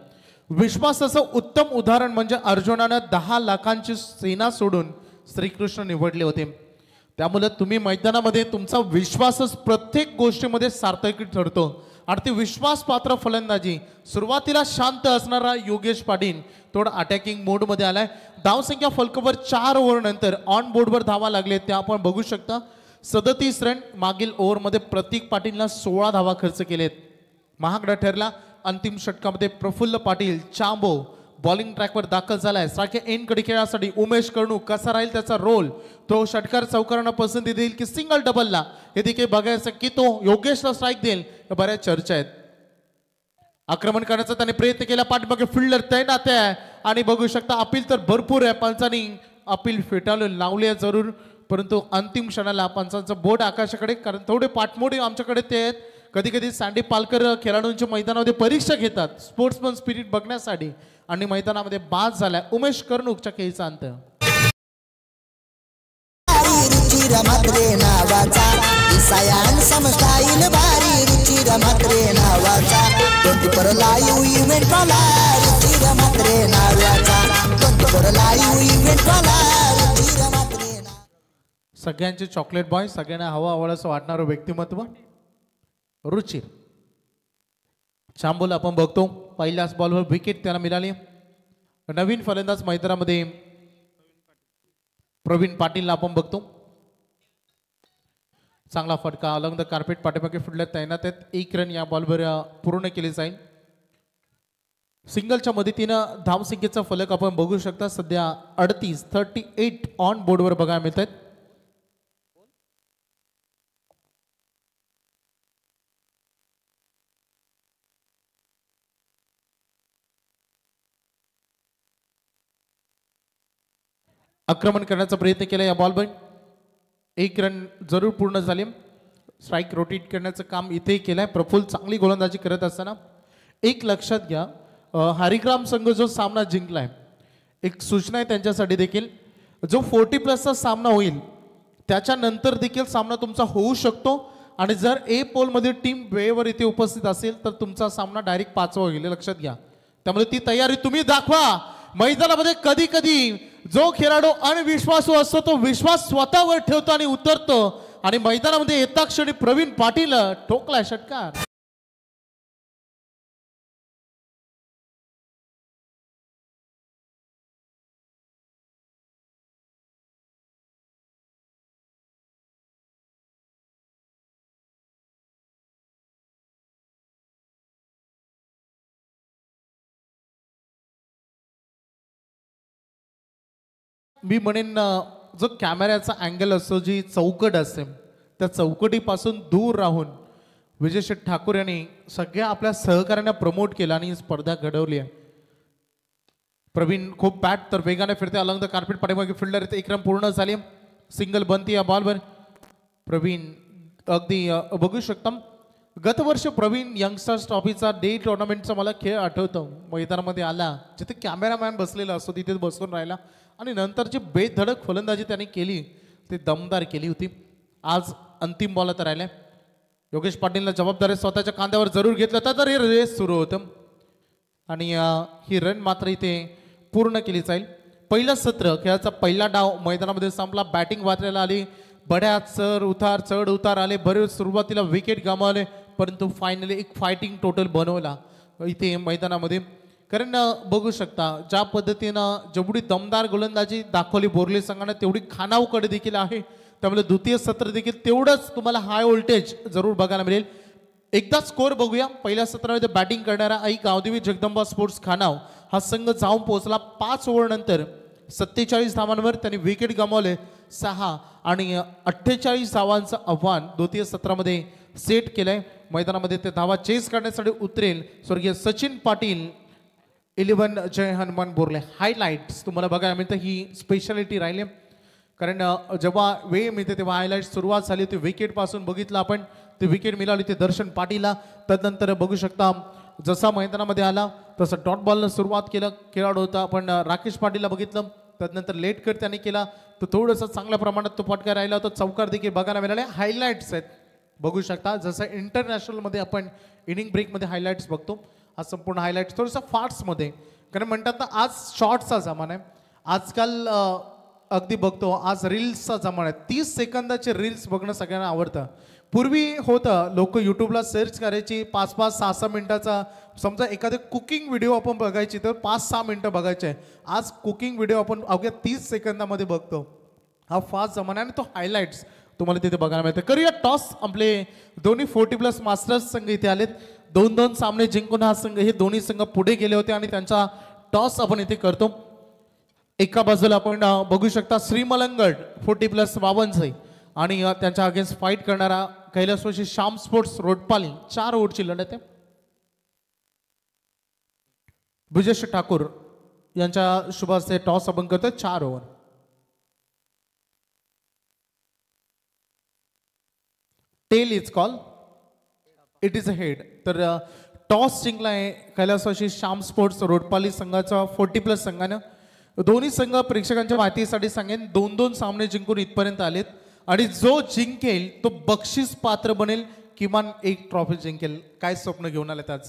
विश्वासाचं उत्तम उदाहरण म्हणजे अर्जुनानं 10 लाखांची सेना सोडून श्रीकृष्ण निवडले होते. त्यामुळे तुम्ही मैदानामध्ये तुमचा विश्वासच प्रत्येक गोष्टीमध्ये सार्थकी ठरतो आणि ती विश्वासपात्र फलंदाजी. सुरुवातीला शांत असणारा योगेश पाटील थोडा अटॅकिंग मोडमध्ये आलाय. धावसंख्या फलकावर 4 ओव्हर नंतर ऑन बोर्डवर धावा लागले ते आपण बघू शकता. 37 रन. मागील ओव्हरमध्ये प्रतीक पाटीलला 16 धावा खर्च केलेत. महागडा ठरला. अंतिम षटकामध्ये प्रफुल्ल पाटील चांबो बॉलिंग ट्रॅकवर दाखल झालाय. सारखे एन कडे खेळासाठी उमेश कर्णू कसा राहील त्याचा रोल, तो षटकार चौकारांना पसंती देईल की सिंगल डबलला, हे देखील बघायचं की तो योगेशला स्ट्राईक देईल. बऱ्याच चर्चा आहेत. आक्रमण करण्याचा त्याने प्रयत्न केला, पाठीमागे फिल्डर तैनात आहे आणि बघू शकता अपील तर भरपूर आहे. पंचांनी अपील फेटाळून लावले जरूर, परंतु अंतिम क्षणाला पंचांचं बोट आकाशाकडे, कारण थोडे पाठमोडे आमच्याकडे ते आहेत. कधी कधी सँडी पालकर खेळाडूंच्या मैदानामध्ये परीक्षा घेतात स्पोर्ट्समन स्पिरिट बघण्यासाठी आणि मैदानामध्ये बाद झालाय. उमेश कर्णूकच्या खेळीचा अंत. सगळ्यांचे चॉकलेट बॉय, सगळ्यांना हवा हवं वाटणारं व्यक्तिमत्व रुचिर चांबोला आपण बघतो. पहिल्याच बॉलवर विकेट त्याला मिळाली. नवीन फलंदाज मैदानामध्ये प्रवीण पाटीलला आपण बघतो. चांगला फटका अलॉंग द कार्पेट पाठीमागे फुटल्या तैनात आहेत. 1 रन या बॉलवर पूर्ण केले जाईल. सिंगलच्या मदतीनं धावसंख्येचा फलक आपण बघू शकता. सध्या 38 ऑन बोर्डवर बघायला मिळत आहेत. आक्रमण करण्याचा प्रयत्न केला या बॉलवर. 1 रन जरूर पूर्ण झाले. स्ट्राईक रोटेट करण्याचं काम इथेही केलंय. प्रफुल्ल चांगली गोलंदाजी करत असताना एक लक्षात घ्या, हरिग्राम संघ जो सामना जिंकलाय, एक सूचना आहे त्यांच्यासाठी देखील, जो 40+ सामना होईल त्याच्यानंतर देखील सामना तुमचा होऊ शकतो आणि जर ए पोलमध्ये टीम वेळेवर इथे उपस्थित असेल तर तुमचा सामना डायरेक्ट 5वा होईल, लक्षात घ्या. त्यामुळे ती तयारी तुम्ही दाखवा. मैदानामध्ये कधी कधी जो खेळाडू अनविश्वासू असतो तो विश्वास स्वतःवर ठेवतो आणि उतरतो आणि मैदानामध्ये येता क्षणी प्रवीण पाटील ठोकलाय षटकार. मी म्हणेन जो कॅमेऱ्याचा अँगल असतो, जी चौकट असते, त्या चौकटीपासून दूर राहून विजय शेठ ठाकूर यांनी सगळ्या आपल्या सहकार्यांना प्रमोट केलं आणि स्पर्धा घडवली आहे. प्रवीण खूप बॅट तर वेगाने फिरते. अलॉंग द कार्पेट पाठीमागे फिल्डर येते. 1 रन पूर्ण झाले. सिंगल बनती या बॉलवर. प्रवीण अगदी बघू शकता गतवर्ष प्रवीण यंगस्टर्स ट्रॉफीचा डे टुर्नामेंटचा मला खेळ आठवतो. मैदानामध्ये आला, जिथे कॅमेरामॅन बसलेला असतो तिथे बसून राहिला आणि नंतर जी बेधडक फलंदाजी त्याने केली ती दमदार केली होती. आज अंतिम बॉल तर राहिलाय. योगेश पाटीलला जबाबदारी स्वतःच्या कांद्यावर जरूर घेतलं तर हे रेस सुरू होतं आणि ही रन मात्र इथे पूर्ण केली जाईल. पहिलं सत्र खेळाचा पहिला डाव मैदानामध्ये संपला. बॅटिंग वाचलेला आली, बड्याच चढ उतार आले, बरेच सुरुवातीला विकेट गमावले, परंतु फायनली एक फायटिंग टोटल बनवला इथे मैदानामध्ये. कारण बघू शकता ज्या पद्धतीनं जेवढी दमदार गोलंदाजी दाखवली बोर्ले संघाने तेवढी खानावकडे देखील आहे. त्यामुळे द्वितीय सत्र देखील तेवढंच तुम्हाला हाय व्होल्टेज जरूर बघायला मिळेल. एकदा स्कोअर बघूया. पहिल्या सत्रामध्ये बॅटिंग करणारा आई गावदेवी जगदंबा स्पोर्ट्स खानाव हा संघ जाऊन पोहोचला. 5 ओव्हर नंतर 47 धावांवर त्यांनी विकेट गमावले 6 आणि 48 धावांचं आव्हान द्वितीय सत्रामध्ये सेट केलंय. मैदानामध्ये ते धावा चेस करण्यासाठी उतरेल स्वर्गीय सचिन पाटील 11 जय हनुमान बोरले. हायलाइट्स तुम्हाला बघायला मिळतं, ही स्पेशालिटी राहिली. कारण जेव्हा वेळ मिळते तेव्हा हायलाइट सुरुवात झाली होती विकेटपासून बघितलं आपण. ते विकेट मिळाली ते दर्शन पाटीलला. त्यानंतर बघू शकता जसा मैदानामध्ये आला तसं डॉट बॉलनं सुरुवात केलं खेळाडू होता. आपण राकेश पाटीलला बघितलं, त्यानंतर लेट कट त्याने केला तर थोडंसं चांगल्या प्रमाणात तो फटका राहिला होता. चौकार देखील बघायला मिळाले. हायलाइट्स आहेत बघू शकता, जसं इंटरनॅशनलमध्ये आपण इनिंग ब्रेकमध्ये हायलाइट्स बघतो हा संपूर्ण हायलाइट्स थोडंसं फास्टमध्ये. कारण म्हणतात ना आज शॉर्ट्सचा जमाना आहे. आजकाल अगदी बघतो आज रील्सचा जमाना आहे. 30 सेकंदाचे रील्स बघणं सगळ्यांना आवडतं. पूर्वी होतं लोक यूट्यूबला सर्च करायची 5-5, 6-6 मिनिटाचा. समजा एखादे कुकिंग व्हिडिओ आपण बघायची तर 5-6 मिनिटं बघायचे. आज कुकिंग व्हिडिओ आपण अवघ्या 30 सेकंदामध्ये बघतो. हा फास्ट जमाना आहे आणि तो हायलाइट्स तुम्हाला तिथे बघायला मिळते. करूया टॉस. आपले दोन्ही 40+ मास्टर्स संघ इथे आलेत. 2-2 सामने जिंकून हा संघ हे दोन्ही संघ पुढे गेले होते आणि त्यांचा टॉस आपण इथे करतो. एका बाजूला आपण बघू शकता श्रीमलंगड 40+ वावनसई आणि त्यांच्या अगेन्स्ट फाईट करणारा कैलासवासी श्याम स्पोर्ट्स रोडपाली. 4 ओव्हरची लढत आहे. ब्रिजेश ठाकूर यांच्या शुभ हस्ते टॉस आपण करतोय. 4 over. Tail is call, it is a head. तर टॉस जिंकलाय कैलासवासी श्याम स्पोर्ट्स रोडपाली संघाचा 40+ संघानं. दोन्ही संघ प्रेक्षकांच्या माहितीसाठी सांगेन 2-2 सामने जिंकून इथपर्यंत आलेत आणि जो जिंकेल तो बक्षीस पात्र बनेल, किमान एक ट्रॉफी जिंकेल. काय स्वप्न घेऊन आलेत आज?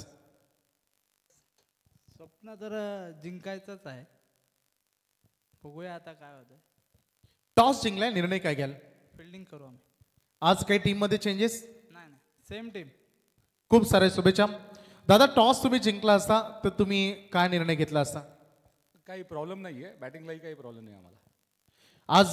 स्वप्न तर जिंकायचंच आहे. बघूया आता काय होतं. टॉस जिंकलाय, निर्णय काय घ्याल? फिल्डिंग करू आम्ही. आज काही टीम मध्ये चेंजेस? नाही, सेम टीम. खूप सारे शुभेच्छा दादा. टॉस तुम्ही जिंकला असता तर तुम्ही काय निर्णय घेतला असता? काही प्रॉब्लेम नाही आहे, बॅटिंगलाही काही प्रॉब्लेम नाही आम्हाला. आज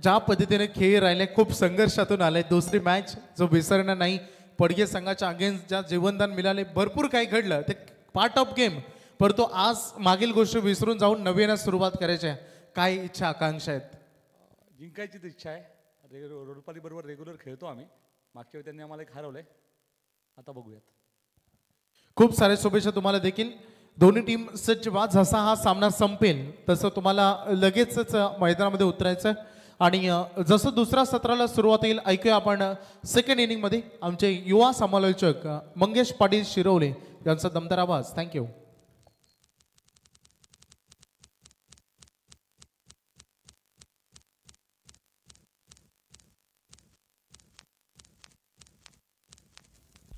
ज्या पद्धतीने खेळ राहिले खूप संघर्षातून आले. दुसरी मॅच जो विसरणार नाही. पडगे संघाच्या अगेन्स्ट ज्या जीवनदान मिळाले, भरपूर काही घडलं, ते पार्ट ऑफ गेम. परंतु आज मागील गोष्ट विसरून जाऊन नव्यानं सुरुवात करायची आहे. काय इच्छा आकांक्षा आहेत? जिंकायचीच इच्छा आहे. रोडपाली बरोबर रेग्युलर खेळतो आम्ही. मागच्या वेळी त्यांनी आम्हाला एक हरवलंय, आता बघूयात. खूप सारे शुभेच्छा तुम्हाला देखील. दोन्ही टीम सज्ज व्हा. जसा हा सामना संपेल तसं तुम्हाला लगेचच मैदानामध्ये उतरायचं आणि जसं दुसऱ्या सत्राला सुरुवात येईल ऐकूया आपण सेकंड इनिंगमध्ये आमचे युवा समालोचक मंगेश पाटील शिरवले यांचा दमदार आवाज. थँक्यू.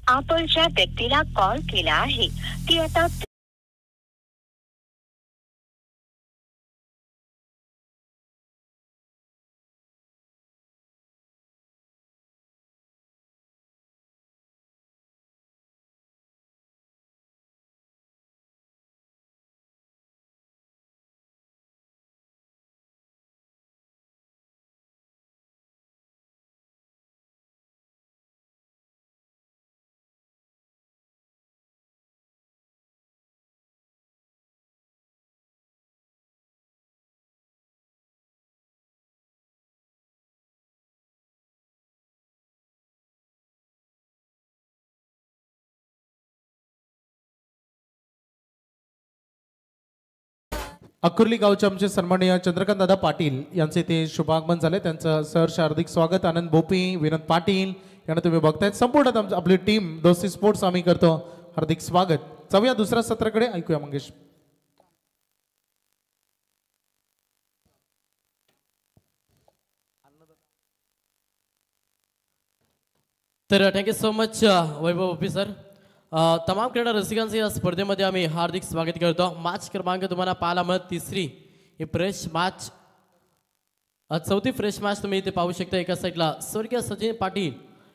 आपण ज्या व्यक्तीला कॉल केला आहे ती आता अकुर्ली गावचे आमचे सन्माननीय चंद्रकांत दादा पाटील यांचे ते शुभागमन झाले. त्यांचं सहर्ष हार्दिक स्वागत. आनंद भोपी, विनोद पाटील, यानं तुम्ही बघतायत संपूर्ण आपली टीम दोस्ती स्पोर्ट्स आम्ही करतो हार्दिक स्वागत. जाऊया दुसऱ्या सत्राकडे, ऐकूया मंगेश. तर थँक्यू सो मच वैभव ऑफिसर. तमाम क्रीडा रसिकांचे या स्पर्धेमध्ये आम्ही हार्दिक स्वागत करतो. मॅच क्रमांक तुम्हाला पाहायला मिळत तिसरी ही फ्रेश मॅच, चौथी फ्रेश मॅच तुम्ही इथे पाहू शकता. एका साईडला स्वर्गीय सचिन पाटील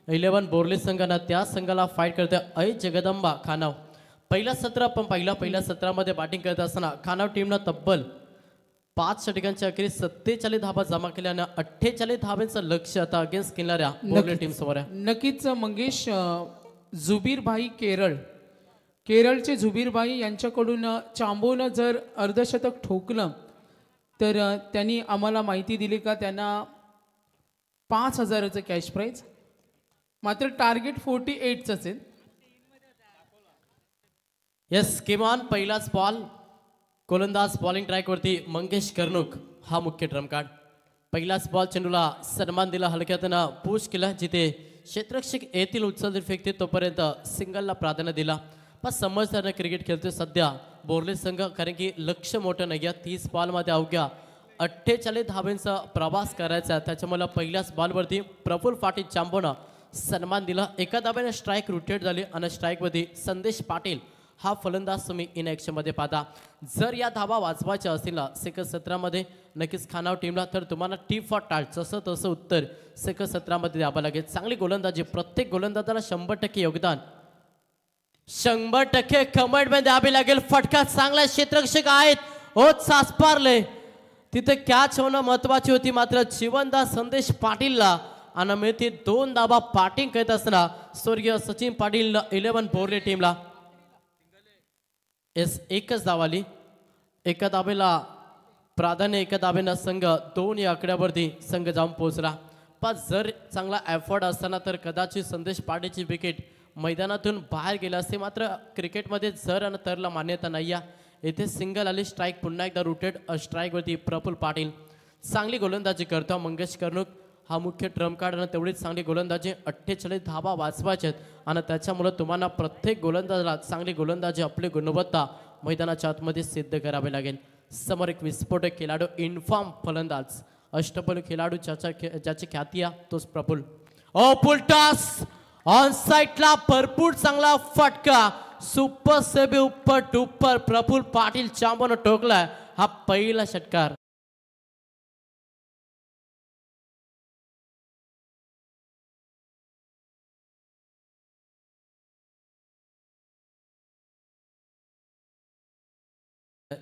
11 बोर्ले संघानं त्या संघाला फाईट करते ऐ जगदंबा खानाव. पहिला सत्र आपण पहिल्या सत्रामध्ये बॅटिंग करत असताना खानाव टीमनं तब्बल 5 षटकांच्या अखेरीस 47 धाबा जमा केल्यानं 48 धाब्यांचं लक्ष आता अगेन्स्ट केणाऱ्या बोर्ले टीम समोर आहे. नक्कीच मंगेश, जुबीर भाई केरळचे जुबीर भाई यांच्याकडून चांबोनं जर अर्धशतक ठोकलं तर त्यांनी आम्हाला माहिती दिली का त्यांना 5,000चं कॅश प्राईज, मात्र टार्गेट 48च असेल. येस, किमान पहिलाच बॉल गोलंदाज बॉलिंग ट्रॅकवरती मंगेश कर्णुक हा मुख्य ट्रम्प कार्ड. पहिलाच बॉल चेंडूला सन्मान दिला, हलक्यातनं पुश केला. जिथे क्षेत्ररक्षक येथील उचल फेकते तोपर्यंत सिंगलला प्राधान्य दिला. पण समजदारनं क्रिकेट खेळतोय सध्या बोर्ले संघ, कारण की लक्ष मोठं नाही आहे. 30 बॉलमध्ये अवघ्या 48 धाब्यांचा प्रवास करायचा. त्याच्यामुळे पहिल्याच बॉलवरती प्रफुल्ल पाटील चांबोनं सन्मान दिला. एका धाब्याने स्ट्राईक रोटेट झाली आणि स्ट्राईकवरती संदेश पाटील हा फलंदाज तुम्ही इन ॲक्शनमध्ये पाहता. जर या धाबा वाचवायच्या असतील सेकंड सत्रामध्ये नक्कीच खानाव टीमला, तर तुम्हाला टी फॉर टाल्ट जसं तसं उत्तर सेकंड सत्रामध्ये द्यावं लागेल. चांगली गोलंदाजी, प्रत्येक गोलंदाजाला 100% योगदान, 100% कमेंटमध्ये द्यावी लागेल. फटका चांगला, क्षेत्ररक्षक आहेत ओ सासपारले, तिथे कॅच होणं महत्वाची होती. मात्र जीवनदास संदेश पाटीलला आणि मिळते 2 धाबा. पाटिंग करत असताना स्वर्गीय सचिन पाटील 11 बोर्ले टीमला एकच धाव आली. एका धाब्याला प्राधान्य, एका धाब्यानं संघ 2 या आकड्यावरती संघ जाऊन पोहोचला. पण जर चांगला एफर्ट असताना तर कदाचित संदेश पाटीलची विकेट मैदानातून बाहेर गेला असते. मात्र क्रिकेटमध्ये जर आणि तरला मान्यता नाही आहे. येथे सिंगल आली, स्ट्राईक पुन्हा एकदा रोटेट स्ट्राईकवरती प्रफुल्ल पाटील चांगली गोलंदाजी करतो. मंगेश कर्णुक हा मुख्य ट्रम्प कार्ड आणि तेवढीच चांगली गोलंदाजी, 48 धाबा वाचवायचे आणि त्याच्यामुळे तुम्हाला प्रत्येक गोलंदाजाला चांगली गोलंदाजी, आपली गुणवत्ता मैदानाच्या आतमध्ये सिद्ध करावे लागेल. समोर एक विस्फोटक खेळाडू, इन्फॉर्म फलंदाज, अष्टपैलू खेळाडू ज्याची ख्याती आहे तोच प्रफुल्ल. ओ पुलटॉस ऑन साइडला भरपूर चांगला फटका, सुपर सेबी उपर टुपर प्रफुल्ल पाटील चांबोनं टोकलाय. हा पहिला षटकार.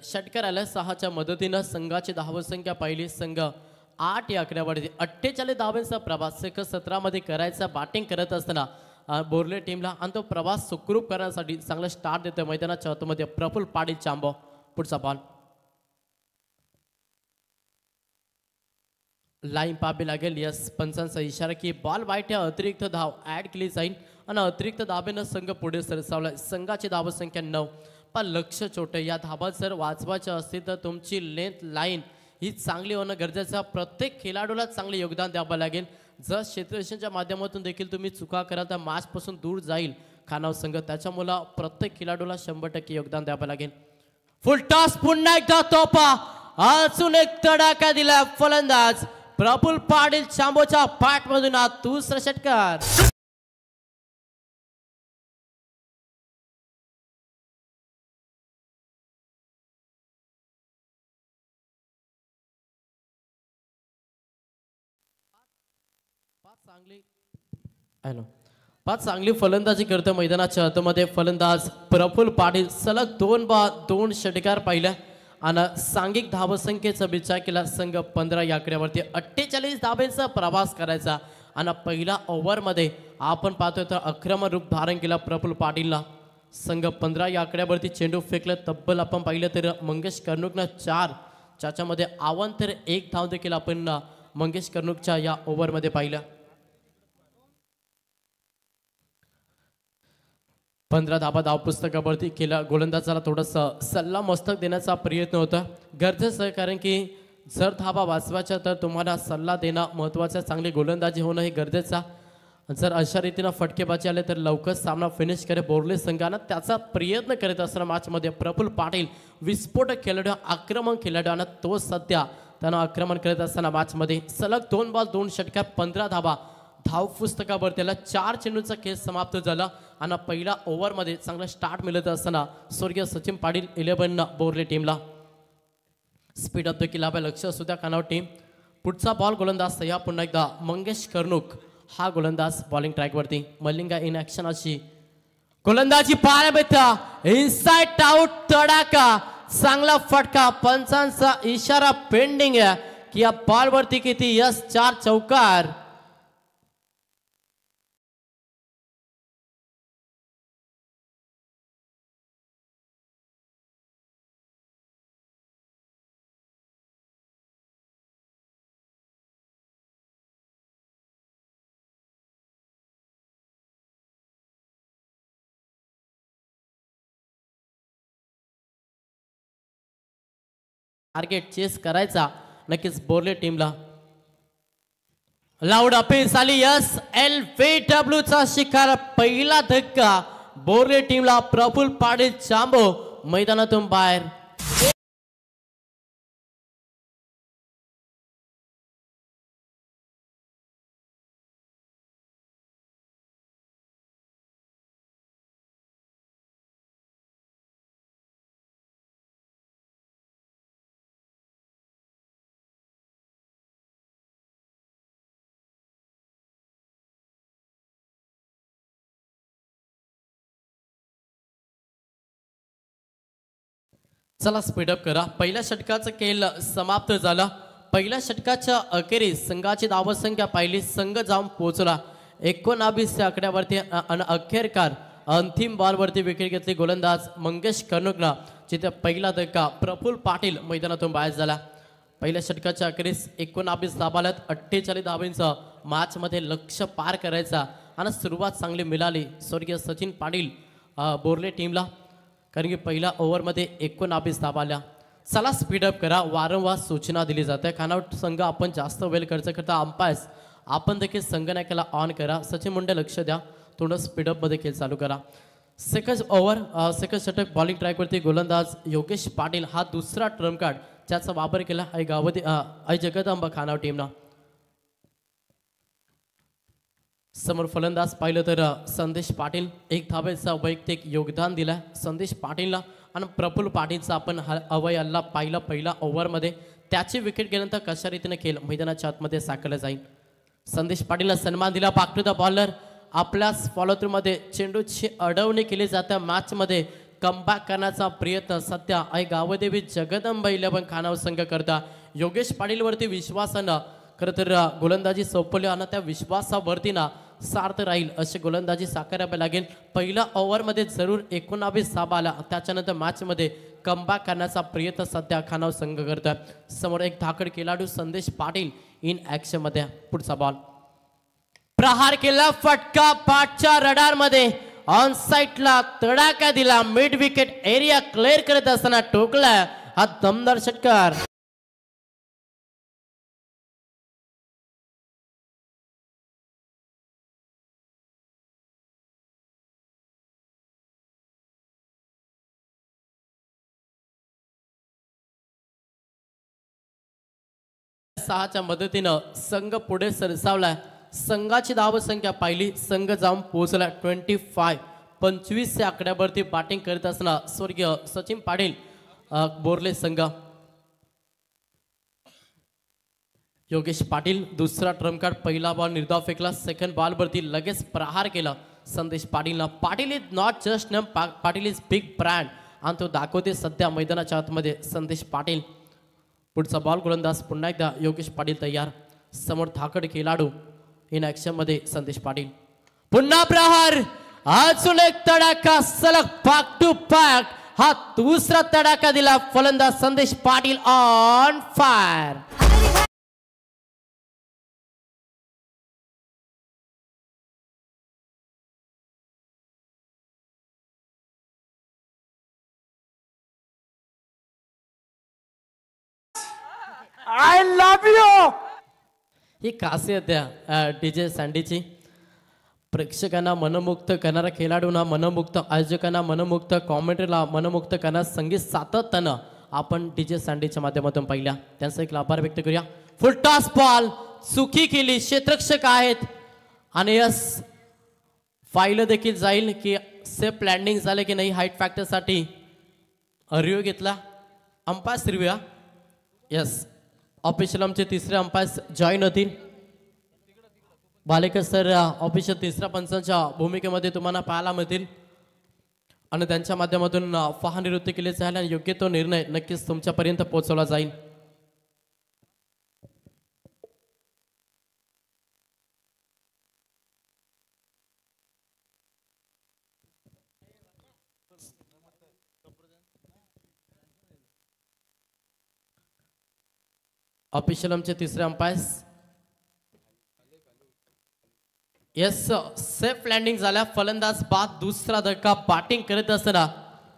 षटकार आला 6च्या मदतीनं संघाची धावसंख्या पाहिली. संघ 8 या आकड्यावरती 48 धावांचा प्रवास सेकंड सत्रामध्ये करायचा. बॅटिंग करत असताना बोर्ले टीमला आणि तो प्रवास सुखरूप करण्यासाठी चांगला स्टार्ट देतोय मैदानाच्या आतमध्ये प्रफुल्ल पाटील चांबो. पुढचा बॉल लाईन पाहावी लागेल. यस, पंचांचा इशारा की बॉल वाईट आहे, अतिरिक्त धाव ऍड केली जाईल आणि अतिरिक्त धाबेनं संघ पुढे सरसावलाय. संघाची धावसंख्या 9. पण लक्ष छोटे, या धाबा जर वाचवायच्या असतील तर तुमची लेंथ लाईन ही चांगली होणं गरजेचं. प्रत्येक खेळाडूला चांगले योगदान द्यावं लागेल. जर क्षेत्ररक्षणाच्या माध्यमातून देखील तुम्ही चुका कराल तर मॅचपासून दूर जाईल खानाव संघ. त्याच्यामुळं प्रत्येक खेळाडूला 100% योगदान द्यावं लागेल. फुल टॉस, पुन्हा एकदा तोपा, अजून एक तडाखा दिला फलंदाज प्रफुल्ल पाटील चांबोच्या पाठमधून. हा दुसरा षटकार. पाच चांगली फलंदाजी करतो मैदानाच्या आतमध्ये फलंदाज प्रफुल्ल पाटील. सलग 2 षटकार पाहिल्या आणि सांघिक धावसंख्येचा विचार केला. संघ 15 या आकड्यावरती 48 धाब्यांचा प्रवास करायचा आणि पहिल्या ओव्हरमध्ये आपण पाहतोय तर आक्रमक रूप धारण केला प्रफुल्ल पाटीलला. संघ 15 या आकड्यावरती चेंडू फेकलं. तब्बल आपण पाहिलं तर मंगेश कर्णुकनं 4, ज्याच्यामध्ये तर 1 धाव देखील आपण मंगेश कर्णुकच्या या ओव्हरमध्ये पाहिलं. 15 धाबा धाव पुस्तकावरती केला. गोलंदाजाला थोडंसं सल्ला मस्तक देण्याचा प्रयत्न होता, गरजेचं आहे. कारण की जर धाबा वाचवायच्या तर तुम्हाला सल्ला देणं महत्त्वाचं, चांगली गोलंदाजी होणं हे गरजेचं. जर अशा रीतीनं फटकेबाजी आले तर लवकर सामना फिनिश करे बोर्ले संघानं त्याचा प्रयत्न करीत असताना मॅचमध्ये प्रफुल्ल पाटील विस्फोटक खेळाडू आक्रमक खेळाडू आणि तो सध्या त्यानं आक्रमण करत असताना मॅचमध्ये सलग 2 बॉल 2 षटक्यात 15 धावा धाव पुस्तकावर त्याला 4 चेंडूचा खेळ समाप्त झाला आणि पहिल्या ओव्हरमध्ये चांगला स्टार्ट मिळत असताना स्वर्गीय सचिन पाटील 11 बोर्ले टीमला स्पीड ऑफ द किल्ला लक्ष असू द्या कानावर टीम पुढचा बॉल गोलंदाज तयार पुन्हा एकदा मंगेश कर्णुक हा गोलंदाज बॉलिंग ट्रॅकवरती मलिंगा इन ऍक्शन अशी गोलंदाजी पाहायला मिळतं इनसाइड आउट तडाका चांगला फटका पंचांचा इशारा पेंडिंग आहे की या बॉलवरती किती यस 4 चौकार टार्गेट चेस करायचा नक्कीच बोर्ले टीमला लाऊड अपील आली SLVW चा शिकार पहिला धक्का बोर्ले टीमला प्रफुल्ल पाटील चांबो मैदानातून बाहेर चला स्पीडअप करा पहिल्या षटकाचा खेळ समाप्त झाला पहिल्या षटकाच्या अखेरीस संघाची धावसंख्या पाहिली संघ जाऊन पोहोचला 19 या आकड्यावरती आणि अखेरकार अंतिम बॉलवरती विकेट घेतली गोलंदाज मंगेश कर्णुकला जिथे पहिला धक्का प्रफुल्ल पाटील मैदानातून बाहेर झाला पहिल्या षटकाच्या अखेरीस 19 धाबाल्यात 48 धावांचा मॅचमध्ये लक्ष पार करायचा आणि सुरुवात चांगली मिळाली स्वर्गीय सचिन पाटील बोर्ले टीमला कारण की पहिल्या ओव्हरमध्ये 19 धावा आल्या चला स्पीडअप करा वारंवार सूचना दिली जाते खानावट संघ आपण जास्त वेळ खर्च करता अंपायर्स आपण देखील संगणकाला ऑन करा सचिन मुंडे लक्ष द्या थोडं स्पीडअपमध्ये खेळ चालू करा सेकंड ओव्हर सेकंड षटक बॉलिंग ट्रॅकवरती गोलंदाज योगेश पाटील हा दुसरा ट्रम्प कार्ड ज्याचा वापर केला आई जगदंबा खानाव टीमनं समोर फलंदाज पाहिलं तर संदेश पाटील 1 धावेचा वैयक्तिक योगदान दिलं संदेश पाटीलला आणि प्रफुल्ल पाटीलचा आपण अवयल्ला पाहिलं पहिल्या ओव्हरमध्ये त्याची विकेट गेल्यानंतर कशा रीतीने खेळ मैदानाच्या आतमध्ये साकारला जाईल संदेश पाटीलला सन्मान दिला बॅक टू द बॉलर आपल्याच फॉलोथ्रूमध्ये चेंडूची अडवणी केली जाते मॅचमध्ये कमबॅक करण्याचा प्रयत्न सध्या आई गावदेवी जगदंबा 11 खानावर संघ करता योगेश पाटीलवरती विश्वासानं खरं तर गोलंदाजी सोपवली आणि त्या विश्वासावरती ना सार्थ राहील अशी गोलंदाजी साकारावी लागेल पहिल्या ओव्हरमध्ये जरूर 19 धावा आला त्याच्यानंतर मॅचमध्ये कमबॅक करण्याचा प्रयत्न सध्या खानावर संघ करतोय समोर एक धाकड खेळाडू संदेश पाटील इन ऍक्शन मध्ये पुढचा बॉल प्रहार केला फटका पाठच्या रडारमध्ये ऑन साइडला तडाखा दिला मिड विकेट एरिया क्लिअर करत असताना टोकला हा दमदार षटकार सहाच्या मदतीनं संघ पुढे सरसावलाय संघाची धावसंख्या पाहिली संघ जाऊन पोहोचला 25 या आकड्यावरती बॅटिंग करत असताना स्वर्गीय सचिन पाटील बोर्ले संघ योगेश पाटील दुसरा ट्रम्प कार्ड पहिला बॉल निर्धाव फेकला सेकंड बॉलवरती लगेच प्रहार केला संदेश पाटीलला Patil is not just name Patil is big brand आणि तो दाखवते सध्या मैदानाच्या आतमध्ये संदेश पाटील पुढचा बॉल गोलंदाज पुन्हा एकदा योगेश पाटील तयार समोर धाकड खेळाडू इन ऍक्शन मध्ये संदेश पाटील पुन्हा प्रहार अजून एक तडाखा सलग बॅक टू बॅक हा दुसरा तडाखा दिला फलंदाज संदेश Patil on fire I love you. ही खासियत आहे डीजे सँडीची प्रेक्षकांना मनमुक्त करणाऱ्या खेळाडूंना मनमुक्त, आयोजकांना मनमुक्त, कॉमेंट्रीला मनमुक्त करणारा संगीत सातत्यानं आपण डीजे सँडीच्या माध्यमातून पाहिल्या. त्यांचा एक आभार व्यक्त करूया. फुल टॉस बॉल चुकी केली, क्षेत्ररक्षक आहेत आणि यस पाहिलं देखील जाईल की सेफ लँडिंग झाले की नाही. हाईट फॅक्टरसाठी रिव्ह्यू घेतला. Umpires review. यस ऑफिशियल आमचे तिसरे अंपायर्स जॉईन होतील. बालेकर सर ऑफिशियल तिसऱ्या पंचांच्या भूमिकेमध्ये तुम्हाला पाहायला मिळतील आणि त्यांच्या माध्यमातून पहा निवृत्ती केली जाईल आणि योग्य तो निर्णय नक्कीच तुमच्यापर्यंत पोहोचवला जाईल. ऑफिशियल आमचे तिसरे अंपायर्स. येस सेफ लँडिंग झाल्या. फलंदाज बाद दुसरा धक्का बॅटिंग करत असताना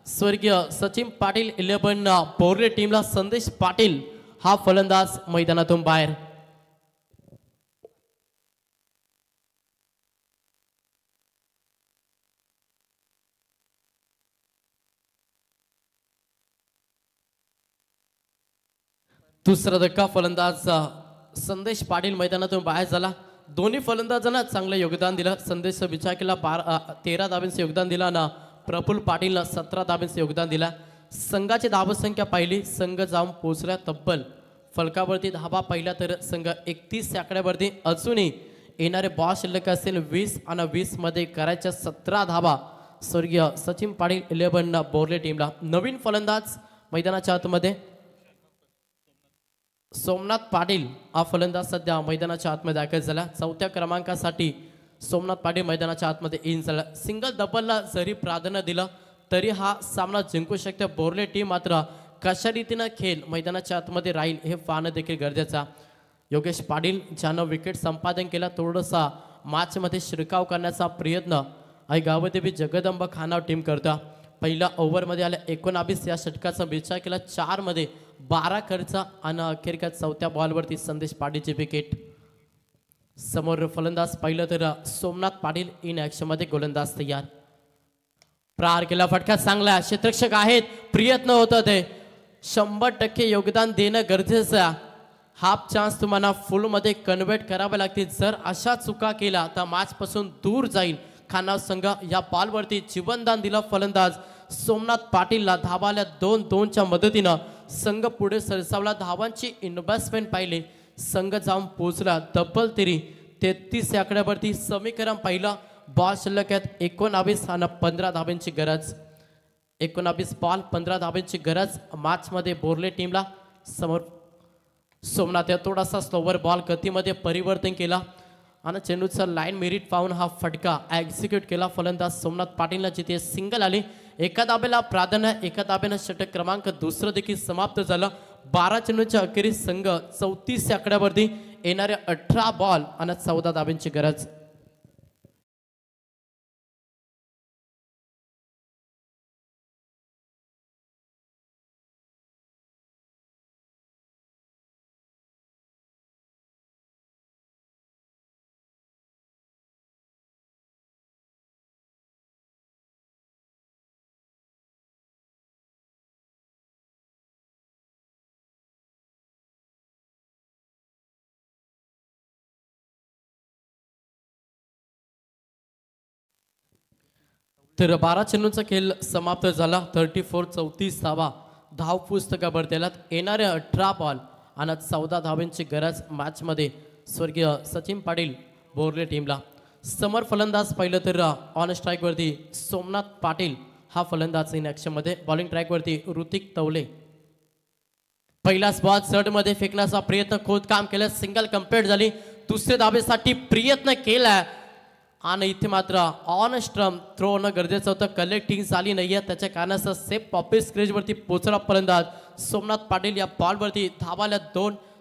स्वर्गीय सचिन पाटील 11 बोर्ले टीमला संदेश पाटील हा फलंदाज मैदानातून बाहेर. दुसरा धक्का फलंदाज संदेश पाटील मैदानातून बाहेर झाला. दोन्ही फलंदाजांना चांगलं योगदान दिलं. संदेश बिचाकीला 13 धाब्यांचं योगदान दिलं ना प्रफुल्ल पाटीलला 17 धाब्यांचं योगदान दिला. संघाची धावसंख्या पाहिली, संघ जाऊन पोहोचला तब्बल फलकावरती धाबा पाहिला तर संघ 31 आकड्यावरती. अजूनही येणारे बॉल शिल्लक असेल 20 आणि 20 मध्ये करायच्या 17 धाबा स्वर्गीय सचिन पाटील 11 बोर्ले टीमला. नवीन फलंदाज मैदानाच्या आतमध्ये सोमनाथ पाटील हा फलंदाज सध्या मैदानाच्या आतमध्ये दाखल झाला. 4थ्या क्रमांकासाठी सोमनाथ पाटील मैदानाच्या आतमध्ये इन झाला. सिंगल डबलला जरी प्राधान्य दिलं तरी हा सामना जिंकू शकते बोर्ले टीम. मात्र कशा रीतीनं खेळ मैदानाच्या आतमध्ये राहील हे पाहणं देखील गरजेचं. योगेश पाटील ज्यानं विकेट संपादन केला, थोडंसा मॅचमध्ये शिरकाव करण्याचा प्रयत्न आई गावदेवी जगदंब खानाव टीम करता. पहिल्या ओव्हरमध्ये आल्या 19 या षटकाचा विचार केला. 4 मध्ये 12 खर्च आणि अखेरच्या 4थ्या बॉलवरती संदेश पाटीलची विकेट. समोर फलंदाज पाहिलं तर सोमनाथ पाटील इन ऍक्शन मध्ये गोलंदाज तयार. प्रहार केला, फटका चांगला, क्षेत्ररक्षक आहेत, प्रयत्न होतं ते 100% योगदान देणं गरजेचं आहे. हाफ चान्स तुम्हाला फुल मध्ये कन्वर्ट करावे लागतील. जर अशा चुका केला तर मॅच पासून दूर जाईल. खाना संघ या बॉलवरती जीवनदान दिलं फलंदाज सोमनाथ पाटीलला. धावाल्या 2-2च्या मदतीनं संघ पुढे सरसावला. धावांची इन्व्हेस्टमेंट पाहिली, संघ जाऊन पोहोचला तब्बल 33 आकड्यावरती. समीकरण पाहिलं, बॉल शिल्लक आहेत 19 आणि 15 धाब्यांची गरज. 19 बॉल 15 धाब्यांची गरज मॅच मध्ये बोर्ले टीमला. समोर सोमनाथ थोडासा स्लोवर बॉल गतीमध्ये परिवर्तन केला आणि चेंडूचा लाईन मेरिट पाहून हा फटका एक्झिक्यूट केला फलंदाज सोमनाथ पाटीलला, जिथे सिंगल आली. एका दाब्याला प्राधान्य, एका दाब्यानं षटक क्रमांक दुसरं देखील समाप्त झालं. 12 चेंडूच्या अखेरीस संघ 34 आकड्यावरती. येणारे 18 बॉल आणि 14 धाब्यांची गरज. तर 12 चेंडूंचा खेळ समाप्त झाला. 34 धावा धाव पुस्तकावर दिल्यात. येणारे 18 बॉल आणि 14 धावांची गरज मॅचमध्ये स्वर्गीय सचिन पाटील बोर्ले टीमला. समोर फलंदाज पाहिलं तर ऑन स्ट्राईकवरती सोमनाथ पाटील हा फलंदाज इन ॲक्शनमध्ये. बॉलिंग ट्रॅकवरती ऋतिक तवले. पहिलाच बॉल सर्डमध्ये फेकण्याचा प्रयत्न, खोदकाम केलं, सिंगल कंप्लीट झाली. दुसऱ्या धाबेसाठी प्रयत्न केला आणि इथे मात्र ऑन स्ट्रम थ्रो होणं गरजेचं होतं. कलेक्टिंग झाली नाहीये, त्याच्या कारणासह सेफ पॉपिस क्रेजवरती पोहोचला फलंदाज सोमनाथ पाटील. या बॉलवरती धावाल्या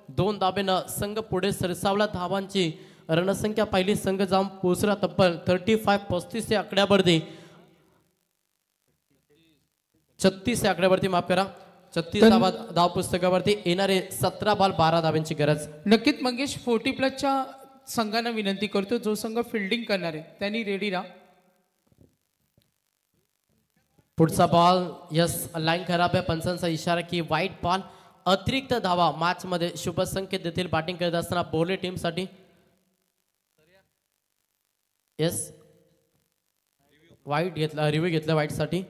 2 धाब्यानं संघ पुढे सरसावला. धावांची रणसंख्या पहिली, संघ जाऊन पोहोचला तब्बल 35 आकड्यावरती. 36 आकड्यावरती, माफ करा, 36 धाव पुस्तकावरती. येणारे 17 बॉल 12 धाब्यांची गरज. नक्कीच मंगेश 40 प्लसच्या संघांना विनंती करतो, जो संघ फिल्डिंग करणार आहे त्यांनी रेडी राहा. पुढचा बॉल यस लाईन खराब आहे. पंचांचा इशारा की वाईट बॉल. अतिरिक्त धावा मॅच मध्ये शुभ संकेत देतील बॅटिंग करत असताना बोर्ले टीम साठी. यस वाईट घेतला, रिव्ह्यू घेतला वाईट साठी.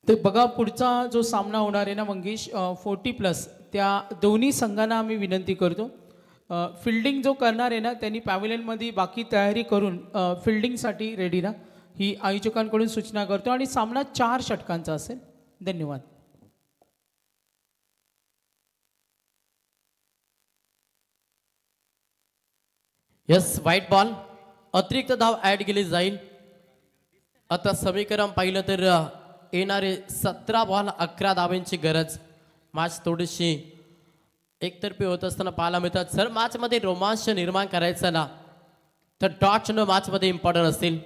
ते बघा पुढचा जो सामना होणार आहे ना मंगेश, 40+ त्या दोन्ही संघांना आम्ही विनंती करतो, फिल्डिंग जो करणार आहे ना त्यांनी पॅव्हिलियनमध्ये बाकी तयारी करून फिल्डिंगसाठी रेडी राहा, ही आयोजकांकडून सूचना करतो. आणि सामना 4 षटकांचा असेल. धन्यवाद. यस वाईट बॉल. अतिरिक्त धाव ऍड केली जाईल. आता समीकरण पाहिलं तर येणारे 17 बॉल 11 धावांची गरज. मॅच थोडीशी एकतर्फी होत असताना पाहायला मिळतात. जर मॅच मध्ये रोमांच निर्माण करायचा ना तर डॉट मॅच मध्ये इम्पॉर्टंट असतील.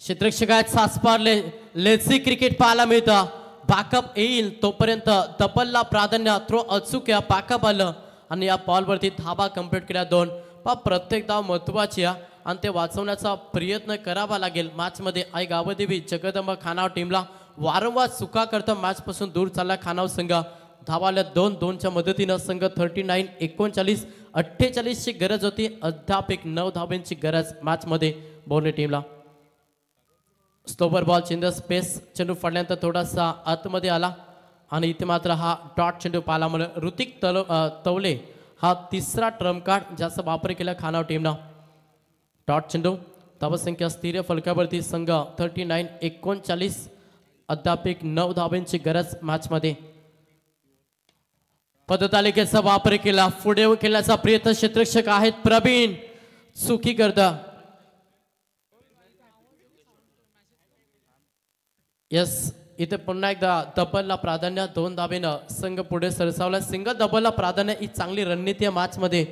क्षेत्ररक्षकात सासपारले लेसी क्रिकेट पाहायला मिळतं. बॅकअप येईल तोपर्यंत डबलला प्राधान्य. थ्रो अचूक या बॅकअप आलं आणि या बॉलवरती धाबा कंप्लीट केल्या 2. प्रत्येक धाव महत्वाची आहे आणि ते वाचवण्याचा प्रयत्न करावा लागेल. मॅच मध्ये आई गावदेवी जगदंबा खानाव टीमला वारंवार चुका करता मॅच पासून दूर चालला खानाव संघ. धावाला 2-2च्या मदतीनं संघ 39, 39, 48 ची गरज होती. अद्याप एक 9 धावांची गरज मॅच मध्ये बोर्ले टीमला. स्लोवर बॉल चेंडू स्पेस चेंडू पडल्यानंतर थोडासा आतमध्ये आला आणि इथे मात्र हा डॉट चेंडू पाहायला मिळाला. ऋतिक तवले हा 3रा ट्रम्प कार्ड जास्त वापर केला खानाव टीमला. डॉट चेंडू धावसंख्या स्थिर फलकावरती संघ 39, 39 अद्याप एक 9 धावांची गरज मॅच मध्ये. पदतालिकेचा वापर केला, पुढे केल्याचा प्रयत्न क्षेत्ररक्षक आहेत प्रवीण चुकी करता. यस इथे पुन्हा एकदा डबलला प्राधान्य. 2 धावेनं संघ पुढे सरसावला. सिंगल डबलला प्राधान्य ही चांगली रणनीती आहे मॅच मध्ये